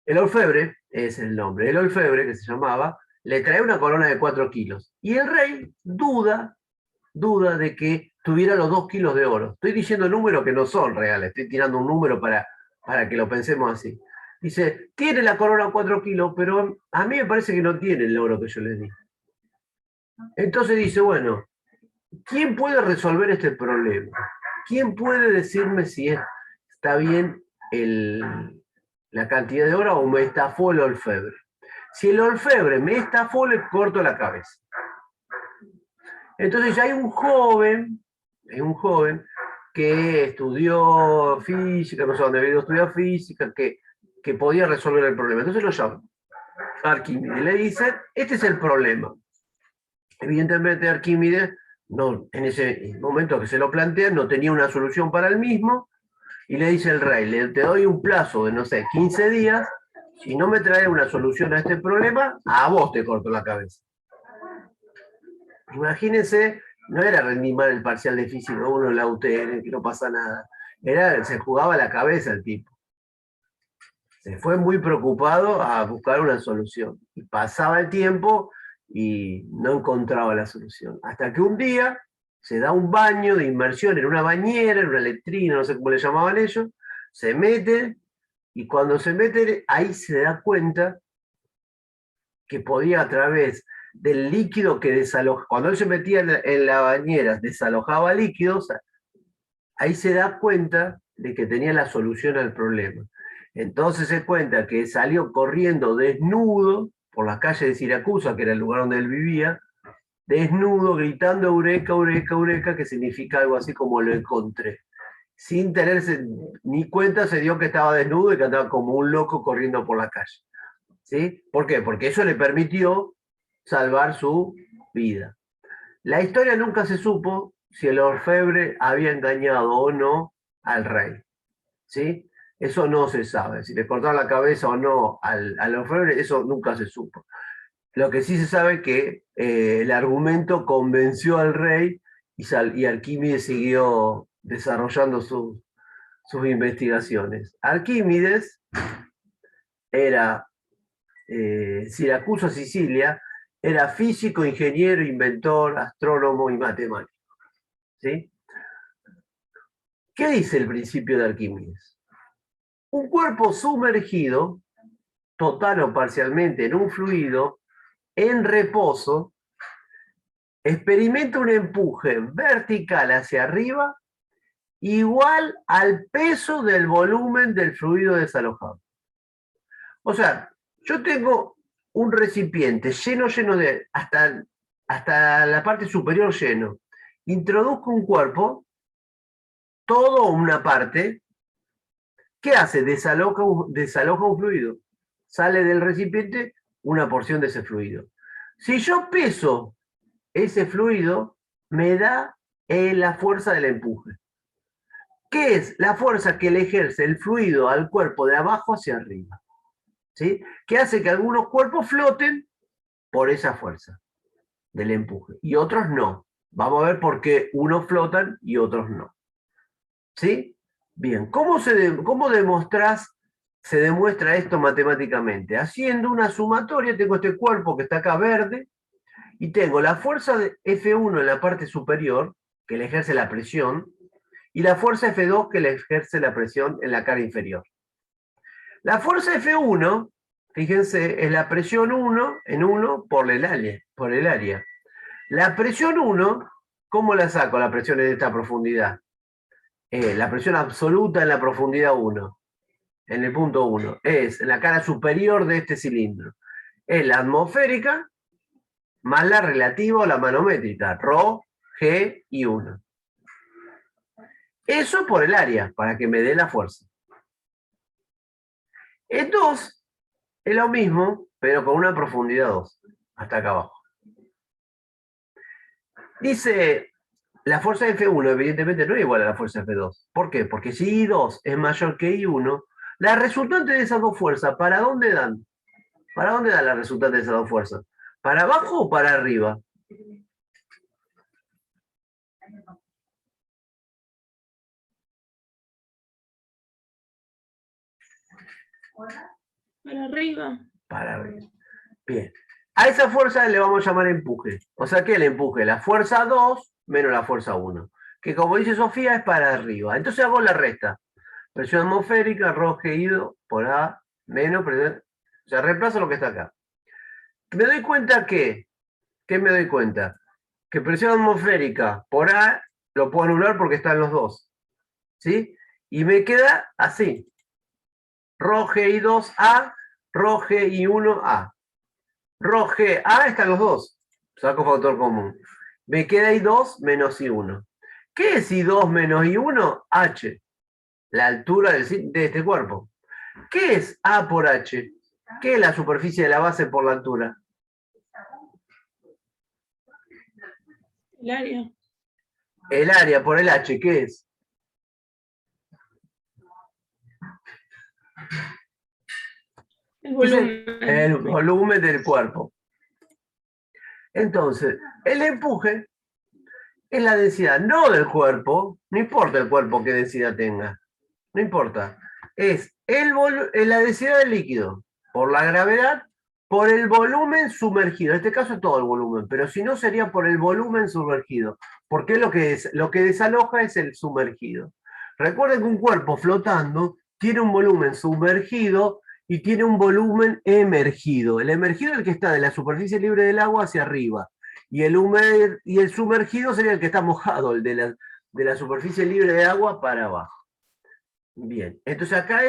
El orfebre, es el nombre, el orfebre que se llamaba, le trae una corona de 4 kilos. Y el rey duda de que tuviera los 2 kilos de oro. Estoy diciendo números que no son reales, estoy tirando un número para que lo pensemos así. Dice, tiene la corona 4 kilos, pero a mí me parece que no tiene el oro que yo le di. Entonces dice, bueno, ¿quién puede resolver este problema? ¿Quién puede decirme si está bien la cantidad de oro o me estafó el orfebre? Si el orfebre me estafó, le corto la cabeza. Entonces ya hay un joven que estudió física, no sé dónde había estudiado física, que podía resolver el problema. Entonces lo llama a Arquímedes y le dice, este es el problema. Evidentemente Arquímedes, no, en ese momento que se lo plantea, no tenía una solución para el mismo, y le dice el rey, te doy un plazo de, no sé, 15 días, si no me traes una solución a este problema, a vos te corto la cabeza. Imagínense, no era rendir mal el parcial de física 1 en la UTN, que no pasa nada. Se jugaba la cabeza el tipo. Se fue muy preocupado a buscar una solución. Y pasaba el tiempo y no encontraba la solución. Hasta que un día se da un baño de inmersión en una bañera, en una letrina, no sé cómo le llamaban ellos, se mete, y cuando se mete, ahí se da cuenta que podía a través del líquido que desaloja, cuando él se metía en la bañera, desalojaba líquidos, ahí se da cuenta de que tenía la solución al problema. Entonces se cuenta que salió corriendo desnudo por las calles de Siracusa, que era el lugar donde él vivía, desnudo, gritando eureka, eureka, eureka, que significa algo así como lo encontré. Sin tenerse ni cuenta, se dio que estaba desnudo y que andaba como un loco corriendo por la calle. ¿Sí? ¿Por qué? Porque eso le permitió salvar su vida. La historia nunca se supo si el orfebre había engañado o no al rey. ¿Sí? Eso no se sabe. Si le cortaron la cabeza o no al orfebre, eso nunca se supo. Lo que sí se sabe es que el argumento convenció al rey y Arquímedes siguió desarrollando sus investigaciones. Arquímedes era Siracusa, Sicilia, era físico, ingeniero, inventor, astrónomo y matemático. ¿Sí? ¿Qué dice el principio de Arquímedes? Un cuerpo sumergido, total o parcialmente, en un fluido, en reposo, experimenta un empuje vertical hacia arriba igual al peso del volumen del fluido desalojado. O sea, yo tengo un recipiente lleno de, hasta la parte superior lleno. Introduzco un cuerpo, todo o una parte. ¿Qué hace? Desaloja un fluido. Sale del recipiente una porción de ese fluido. Si yo peso ese fluido, me da la fuerza del empuje. ¿Qué es? La fuerza que le ejerce el fluido al cuerpo de abajo hacia arriba. ¿Sí? Que hace que algunos cuerpos floten por esa fuerza del empuje y otros no. Vamos a ver por qué unos flotan y otros no. ¿Sí? Bien, ¿cómo se demuestra esto matemáticamente? Haciendo una sumatoria, tengo este cuerpo que está acá verde y tengo la fuerza de F1 en la parte superior, que le ejerce la presión, y la fuerza F2 que le ejerce la presión en la cara inferior. La fuerza F1, fíjense, es la presión 1 en 1 por el área. La presión 1, ¿cómo la saco la presión en esta profundidad? La presión absoluta en la profundidad 1, en el punto 1, es en la cara superior de este cilindro. Es la atmosférica más la relativa o la manométrica, ρ, g y 1. Eso por el área, para que me dé la fuerza. En 2 es lo mismo, pero con una profundidad 2, hasta acá abajo. Dice, la fuerza F1 evidentemente no es igual a la fuerza F2. ¿Por qué? Porque si I2 es mayor que I1, la resultante de esas dos fuerzas, ¿para dónde dan? ¿Para dónde dan la resultante de esas dos fuerzas? ¿Para abajo o para arriba? Para arriba. Para arriba. Bien. A esa fuerza le vamos a llamar empuje. O sea que el empuje, la fuerza 2 menos la fuerza 1. Que como dice Sofía es para arriba. Entonces hago la resta. Presión atmosférica, ρ ido por A, menos presión. O sea, reemplazo lo que está acá. Me doy cuenta que, ¿qué me doy cuenta? Que presión atmosférica por A lo puedo anular porque están los dos. ¿Sí? Y me queda así. ρ I2A, ρ I1A. ρ A están los dos. Saco factor común. Me queda I2 menos I1. ¿Qué es I2 menos I1? H. La altura de este cuerpo. ¿Qué es A por H? ¿Qué es la superficie de la base por la altura? El área. El área por el H, ¿qué es? El volumen. El volumen del cuerpo. Entonces, el empuje es la densidad, no del cuerpo, no importa el cuerpo qué densidad tenga, no importa. Es la densidad del líquido por la gravedad, por el volumen sumergido. En este caso es todo el volumen, pero si no sería por el volumen sumergido, porque lo que desaloja es el sumergido. Recuerden que un cuerpo flotando tiene un volumen sumergido y tiene un volumen emergido. El emergido es el que está de la superficie libre del agua hacia arriba. Y el sumergido sería el que está mojado, el de la superficie libre de agua para abajo. Bien, entonces acá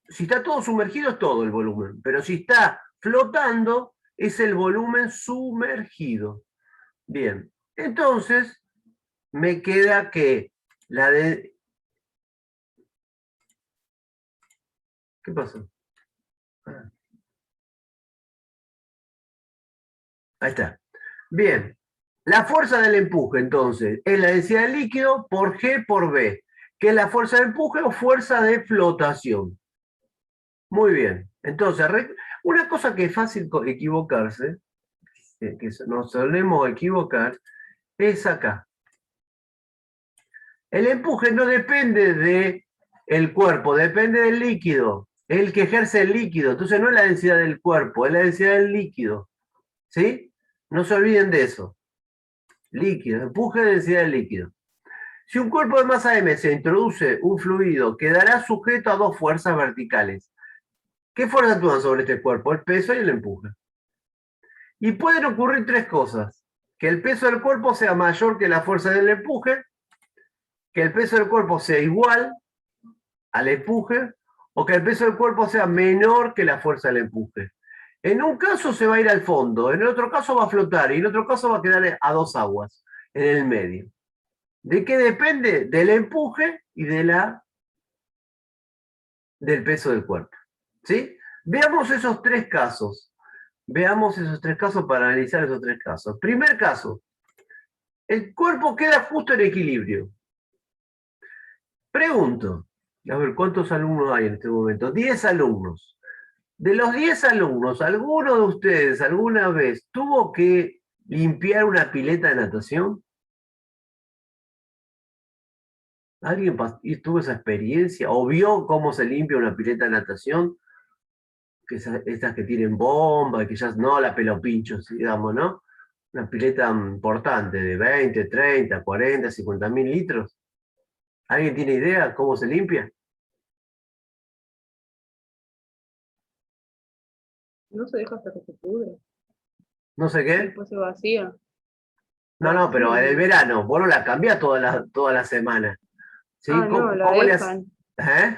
si está todo sumergido es todo el volumen, pero si está flotando es el volumen sumergido. Bien, entonces me queda que la de... ¿Qué pasó? Ahí está. Bien, la fuerza del empuje entonces es la densidad del líquido por G por B, que es la fuerza de empuje o fuerza de flotación. Muy bien, entonces una cosa que es fácil equivocarse, que nos solemos equivocar, es acá. El empuje no depende del cuerpo, depende del líquido. Es el que ejerce el líquido. Entonces no es la densidad del cuerpo, es la densidad del líquido. ¿Sí? No se olviden de eso. Líquido, empuje de densidad del líquido. Si un cuerpo de masa m se introduce un fluido, quedará sujeto a dos fuerzas verticales. ¿Qué fuerzas actúan sobre este cuerpo? El peso y el empuje. Y pueden ocurrir tres cosas. Que el peso del cuerpo sea mayor que la fuerza del empuje, que el peso del cuerpo sea igual al empuje, o que el peso del cuerpo sea menor que la fuerza del empuje. En un caso se va a ir al fondo, en el otro caso va a flotar, y en otro caso va a quedar a dos aguas, en el medio. ¿De qué depende? Del empuje y del peso del cuerpo. ¿Sí? Veamos esos tres casos. Veamos esos tres casos para analizar esos tres casos. Primer caso, el cuerpo queda justo en equilibrio. Pregunto, a ver, ¿cuántos alumnos hay en este momento? 10 alumnos. De los 10 alumnos, ¿alguno de ustedes alguna vez tuvo que limpiar una pileta de natación? ¿Alguien tuvo esa experiencia? ¿O vio cómo se limpia una pileta de natación? Estas que tienen bomba, que ya no la pelopinchos, digamos, ¿no? Una pileta importante de 20, 30, 40, 50 mil litros. ¿Alguien tiene idea cómo se limpia? No se deja hasta que se pudre. No sé qué. Después se vacía. No, pero en el verano, vos no la cambiás toda la semana. ¿Sí? Ah, no, la ¿Cómo le dejan ¿Eh?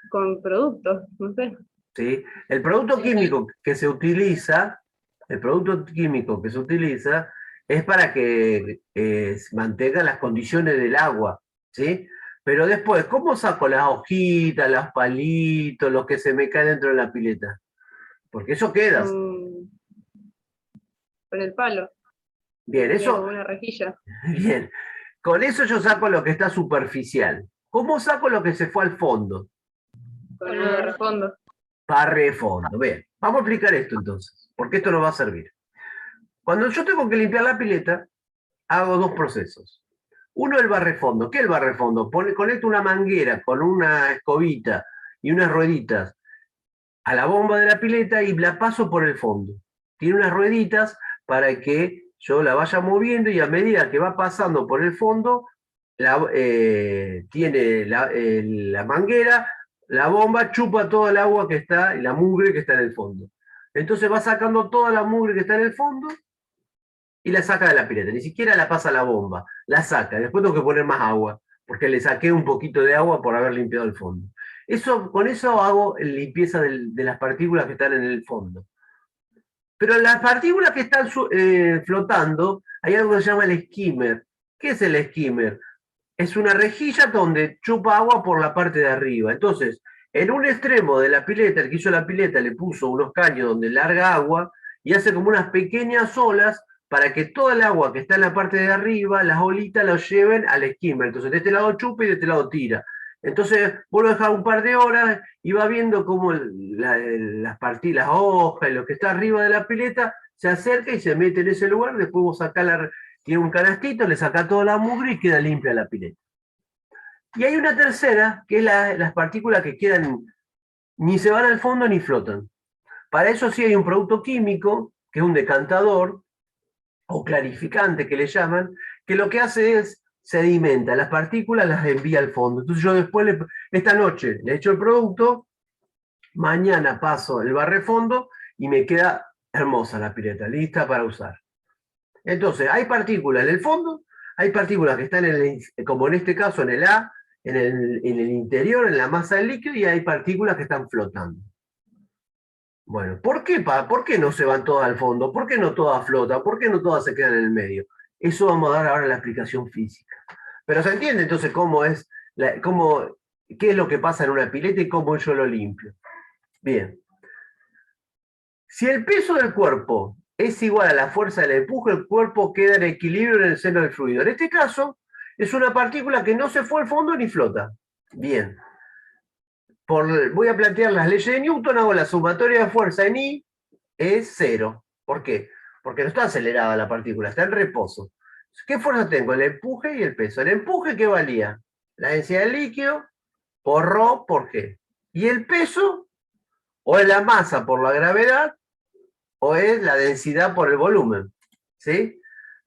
con productos, no sé. ¿Sí? El producto Sí, químico que se utiliza, el producto químico que se utiliza es para que mantenga las condiciones del agua, ¿sí? Pero después, ¿cómo saco las hojitas, los palitos, lo que se me cae dentro de la pileta? Porque eso queda. Con, con el palo. Bien, Sería eso, como una rejilla. bien. Con eso yo saco lo que está superficial. ¿Cómo saco lo que se fue al fondo? Con el barrefondo. Barre fondo. Bien, vamos a explicar esto entonces, porque esto nos va a servir. Cuando yo tengo que limpiar la pileta, hago dos procesos. Uno, el barrefondo. ¿Qué es el barrefondo? Conecto una manguera con una escobita y unas rueditas a la bomba de la pileta y la paso por el fondo. Tiene unas rueditas para que yo la vaya moviendo y a medida que va pasando por el fondo, tiene la manguera, la bomba chupa todo el agua que está y la mugre que está en el fondo. Entonces va sacando toda la mugre que está en el fondo y la saca de la pileta. Ni siquiera la pasa a la bomba, la saca. Después tengo que poner más agua, porque le saqué un poquito de agua por haber limpiado el fondo. Con eso hago limpieza de las partículas que están en el fondo. Pero las partículas que están flotando, hay algo que se llama el skimmer. ¿Qué es el skimmer? Es una rejilla donde chupa agua por la parte de arriba. Entonces, en un extremo de la pileta, el que hizo la pileta le puso unos caños donde larga agua y hace como unas pequeñas olas para que toda el agua que está en la parte de arriba, las olitas las lleven al skimmer. Entonces, de este lado chupa y de este lado tira. Entonces, vos lo dejás un par de horas y va viendo cómo las hojas y lo que está arriba de la pileta se acerca y se mete en ese lugar. Después vos sacás tiene un canastito, le sacás toda la mugre y queda limpia la pileta. Y hay una tercera, que es las partículas que quedan, ni se van al fondo ni flotan. Para eso sí hay un producto químico, que es un decantador, o clarificante que le llaman, que lo que hace es sedimenta las partículas, las envía al fondo. Entonces yo después, esta noche, le echo el producto, mañana paso el barrefondo y me queda hermosa la pileta, lista para usar. Entonces, hay partículas en el fondo, hay partículas que están, como en este caso, en el A, en el interior, en la masa del líquido, y hay partículas que están flotando. Bueno, ¿por qué no se van todas al fondo? ¿Por qué no todas flotan? ¿Por qué no todas se quedan en el medio? Eso vamos a dar ahora la explicación física. Pero se entiende entonces qué es lo que pasa en una pileta y cómo yo lo limpio. Bien. Si el peso del cuerpo es igual a la fuerza del empuje, el cuerpo queda en equilibrio en el seno del fluido. En este caso, es una partícula que no se fue al fondo ni flota. Bien. Voy a plantear las leyes de Newton, hago la sumatoria de fuerza en I, es cero. ¿Por qué? Porque no está acelerada la partícula, está en reposo. ¿Qué fuerza tengo? El empuje y el peso. ¿El empuje qué valía? La densidad del líquido por ρ por G. ¿Y el peso? O es la masa por la gravedad, o es la densidad por el volumen. ¿Sí?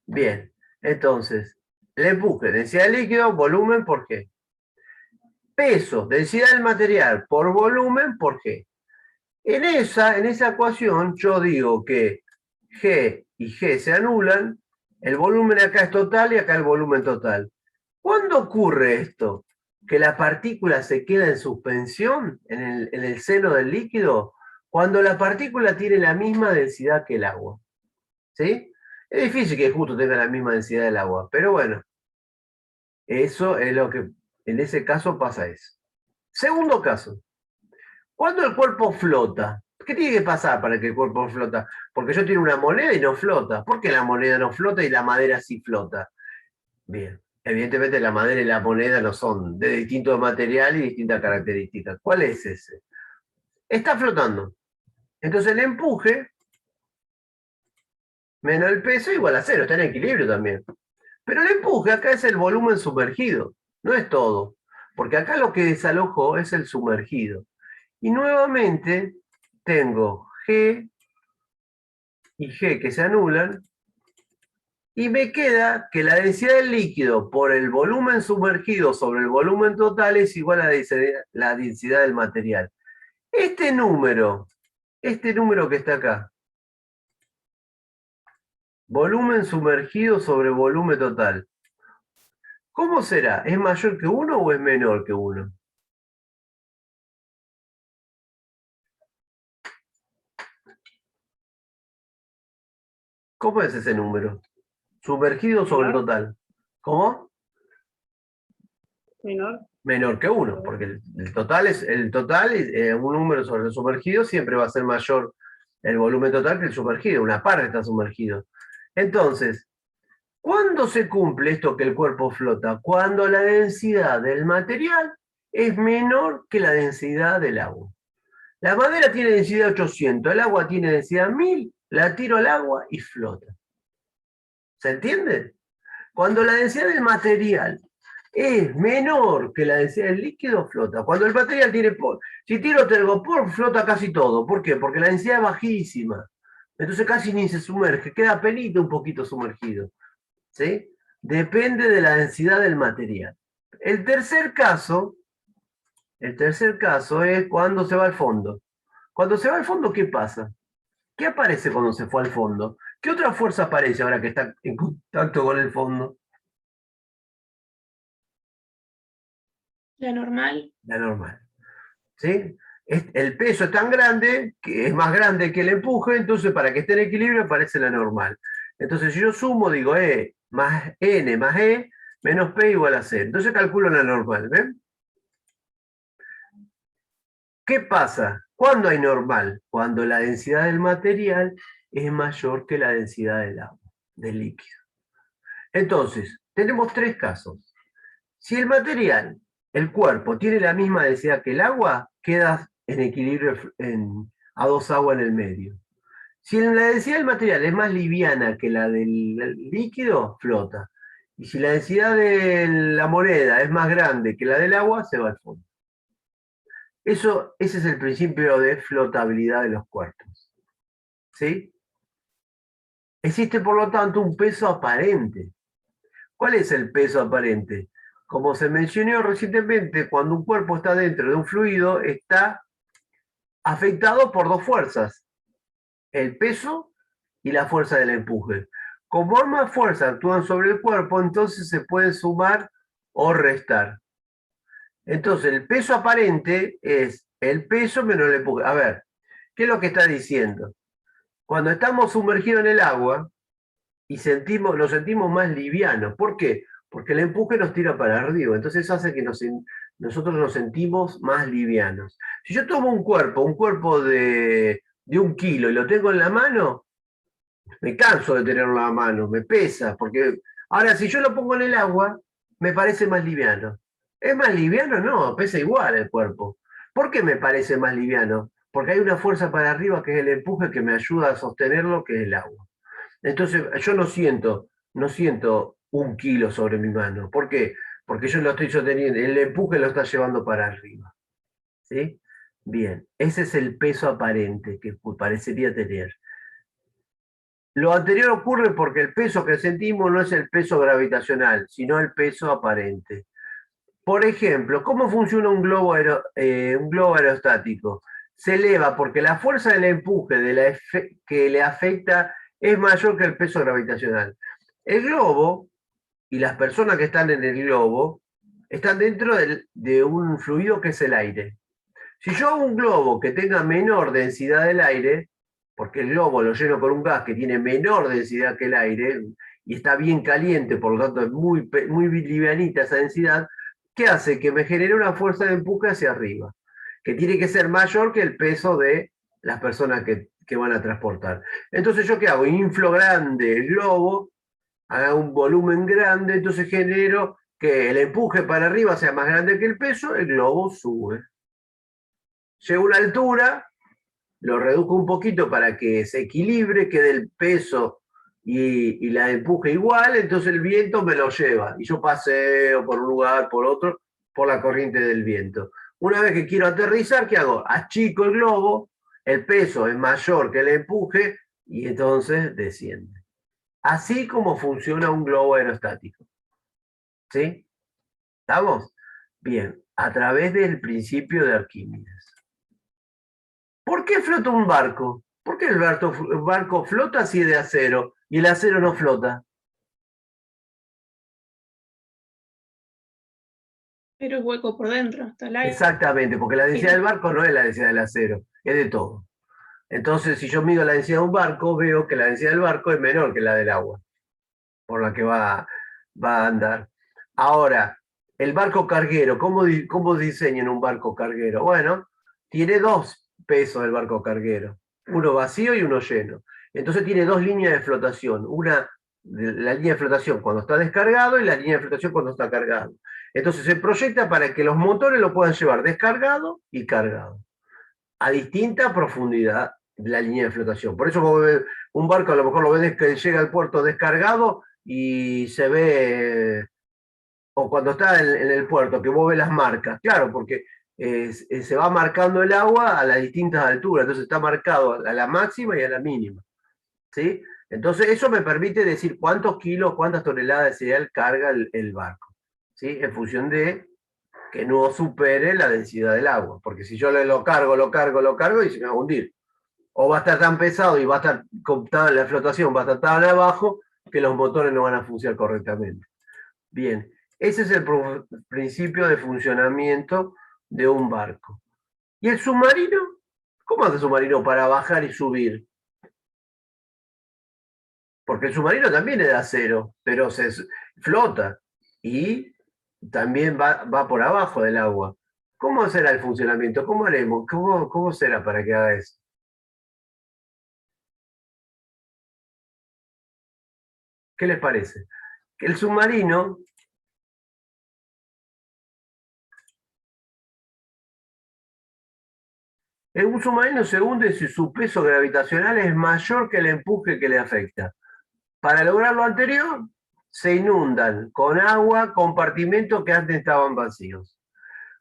Bien. Entonces, el empuje, densidad del líquido, volumen por G. Peso, densidad del material por volumen por G. En esa ecuación yo digo que G y G se anulan, el volumen acá es total y acá el volumen total. ¿Cuándo ocurre esto? Que la partícula se queda en suspensión en el seno del líquido cuando la partícula tiene la misma densidad que el agua. ¿Sí? Es difícil que justo tenga la misma densidad del agua, pero bueno, eso es lo que en ese caso pasa eso. Segundo caso, cuando el cuerpo flota, ¿qué tiene que pasar para que el cuerpo flota? Porque yo tengo una moneda y no flota. ¿Por qué la moneda no flota y la madera sí flota? Bien, evidentemente la madera y la moneda no son de distinto material y distintas características. ¿Cuál es ese? Está flotando. Entonces el empuje menos el peso igual a cero, está en equilibrio también. Pero el empuje acá es el volumen sumergido, no es todo. Porque acá lo que desalojó es el sumergido. Y nuevamente tengo G y G que se anulan, y me queda que la densidad del líquido por el volumen sumergido sobre el volumen total es igual a la densidad del material. Este número Este número que está acá, volumen sumergido sobre volumen total, ¿cómo será? ¿Es mayor que 1 o es menor que 1? ¿Cómo es ese número? Sumergido sobre el Menor. total. ¿Cómo? Menor. Menor que 1, porque el total es un número sobre el sumergido siempre va a ser mayor el volumen total que el sumergido, una parte está sumergido. Entonces, ¿cuándo se cumple esto que el cuerpo flota? Cuando la densidad del material es menor que la densidad del agua. La madera tiene densidad 800, el agua tiene densidad 1000, la tiro al agua y flota. ¿Se entiende? Cuando la densidad del material es menor que la densidad del líquido, flota. Cuando el material tiene si tiro telgopor, flota casi todo. ¿Por qué? Porque la densidad es bajísima. Entonces casi ni se sumerge, queda pelito un poquito sumergido. ¿Sí? Depende de la densidad del material. El tercer caso es cuando se va al fondo. Cuando se va al fondo, ¿qué pasa? ¿Qué aparece cuando se fue al fondo? ¿Qué otra fuerza aparece ahora que está en contacto con el fondo? La normal. La normal. ¿Sí? El peso es tan grande que es más grande que el empuje, entonces para que esté en equilibrio aparece la normal. Entonces si yo sumo, digo E más N más E menos P igual a C. Entonces calculo la normal, ¿ven? ¿Qué pasa? ¿Cuándo hay normal? Cuando la densidad del material es mayor que la densidad del agua, del líquido. Entonces, tenemos tres casos. Si el material, el cuerpo, tiene la misma densidad que el agua, queda en equilibrio a dos aguas en el medio. Si la densidad del material es más liviana que la del líquido, flota. Y si la densidad de la moneda es más grande que la del agua, se va al fondo. Ese es el principio de flotabilidad de los cuerpos. ¿Sí? Existe, por lo tanto, un peso aparente. ¿Cuál es el peso aparente? Como se mencionó recientemente, cuando un cuerpo está dentro de un fluido, está afectado por dos fuerzas, el peso y la fuerza del empuje. Como ambas fuerzas actúan sobre el cuerpo, entonces se pueden sumar o restar. Entonces, el peso aparente es el peso menos el empuje. A ver, ¿qué es lo que está diciendo? Cuando estamos sumergidos en el agua y nos sentimos más livianos. ¿Por qué? Porque el empuje nos tira para arriba. Entonces eso hace que nosotros nos sentimos más livianos. Si yo tomo un cuerpo de 1 kilo y lo tengo en la mano, me canso de tenerlo en la mano, me pesa. Porque ahora si yo lo pongo en el agua, me parece más liviano. ¿Es más liviano? No, pesa igual el cuerpo. ¿Por qué me parece más liviano? Porque hay una fuerza para arriba que es el empuje que me ayuda a sostenerlo, que es el agua. Entonces yo no siento 1 kilo sobre mi mano. ¿Por qué? Porque yo lo estoy sosteniendo, el empuje lo está llevando para arriba. ¿Sí? Bien, ese es el peso aparente que parecería tener. Lo anterior ocurre porque el peso que sentimos no es el peso gravitacional, sino el peso aparente. Por ejemplo, ¿cómo funciona un globo aerostático? Se eleva porque la fuerza del empuje que le afecta es mayor que el peso gravitacional. El globo y las personas que están en el globo están dentro de un fluido que es el aire. Si yo hago un globo que tenga menor densidad del aire, porque el globo lo lleno con un gas que tiene menor densidad que el aire y está bien caliente, por lo tanto es muy, muy livianita esa densidad, ¿qué hace? Que me genere una fuerza de empuje hacia arriba, que tiene que ser mayor que el peso de las personas que van a transportar. Entonces, ¿yo qué hago? Inflo grande el globo, haga un volumen grande, entonces genero que el empuje para arriba sea más grande que el peso, el globo sube. Llega a una altura, lo reduzco un poquito para que se equilibre, quede el peso y la empuje igual, entonces el viento me lo lleva y yo paseo por un lugar, por otro, por la corriente del viento. Una vez que quiero aterrizar, ¿qué hago? Achico el globo, el peso es mayor que el empuje y entonces desciende. Así como funciona un globo aerostático. ¿Sí? ¿Estamos? Bien, a través del principio de Arquímedes. ¿Por qué flota un barco? ¿Por qué el barco flota si es de acero y el acero no flota? Pero es hueco por dentro, está el aire. Exactamente, porque la densidad del barco no es la densidad del acero, es de todo. Entonces, si yo mido la densidad de un barco, veo que la densidad del barco es menor que la del agua, por la que va a andar. Ahora, el barco carguero, ¿cómo diseñan un barco carguero? Bueno, tiene dos pesos el barco carguero, uno vacío y uno lleno. Entonces tiene dos líneas de flotación, la línea de flotación cuando está descargado y la línea de flotación cuando está cargado. Entonces se proyecta para que los motores lo puedan llevar descargado y cargado, a distinta profundidad de la línea de flotación. Por eso vos ves un barco, a lo mejor lo ves que llega al puerto descargado y se ve, o cuando está en el puerto, que vos ves las marcas, claro, porque se va marcando el agua a las distintas alturas, entonces está marcado a la máxima y a la mínima, ¿sí? Entonces eso me permite decir cuántos kilos, cuántas toneladas de cereal carga el barco, ¿sí? En función de que no supere la densidad del agua, porque si yo lo cargo y se me va a hundir. O va a estar tan pesado y va a estar, la flotación va a estar tan abajo que los motores no van a funcionar correctamente. Bien, ese es el principio de funcionamiento de un barco. ¿Y el submarino? ¿Cómo hace el submarino para bajar y subir? Porque el submarino también es de acero, pero se flota y también va por abajo del agua. ¿Cómo será el funcionamiento? ¿Cómo haremos? ¿Cómo será para que haga eso? ¿Qué les parece? Que el submarino un submarino se hunde si su peso gravitacional es mayor que el empuje que le afecta. Para lograr lo anterior, se inundan con agua compartimentos que antes estaban vacíos.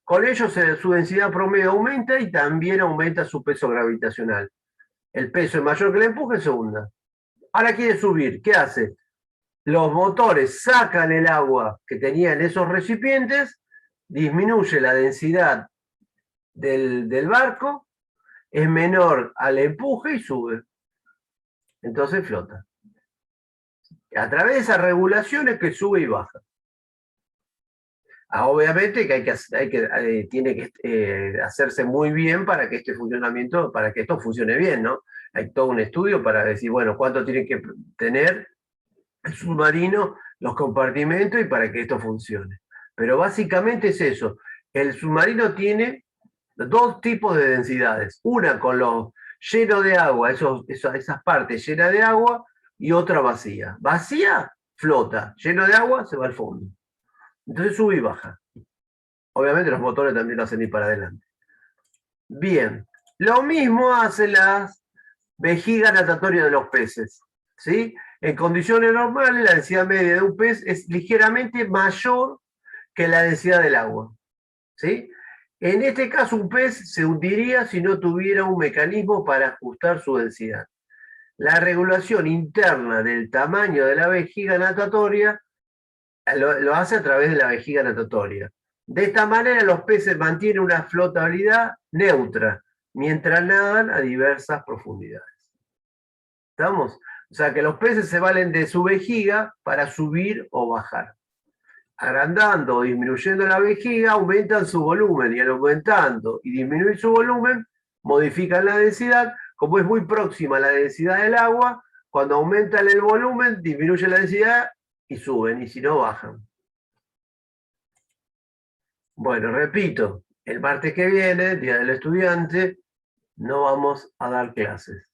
Con ello su densidad promedio aumenta y también aumenta su peso gravitacional. El peso es mayor que el empuje, se hunda. Ahora quiere subir, ¿qué hace? Los motores sacan el agua que tenían esos recipientes, disminuye la densidad del barco, es menor al empuje y sube. Entonces flota. A través de esas regulaciones que sube y baja. Obviamente que tiene que hacerse muy bien para que para que esto funcione bien, ¿no? Hay todo un estudio para decir, bueno, cuánto tiene que tener el submarino, los compartimentos y para que esto funcione. Pero básicamente es eso. El submarino tiene dos tipos de densidades. Una con lo lleno de agua, esas partes llenas de agua, y otra vacía. Vacía, flota. Lleno de agua, se va al fondo. Entonces sube y baja. Obviamente los motores también lo hacen ir para adelante. Bien. Lo mismo hacen las vejigas natatorias de los peces. ¿Sí? En condiciones normales, la densidad media de un pez es ligeramente mayor que la densidad del agua. ¿Sí? En este caso, un pez se hundiría si no tuviera un mecanismo para ajustar su densidad. La regulación interna del tamaño de la vejiga natatoria lo hace a través de la vejiga natatoria. De esta manera, los peces mantienen una flotabilidad neutra mientras nadan a diversas profundidades. ¿Estamos? O sea que los peces se valen de su vejiga para subir o bajar. Agrandando o disminuyendo la vejiga, aumentan su volumen, y al aumentando y disminuir su volumen, modifican la densidad. Como es muy próxima a la densidad del agua, cuando aumentan el volumen, disminuye la densidad y suben, y si no, bajan. Bueno, repito, el martes que viene, Día del Estudiante, no vamos a dar clases.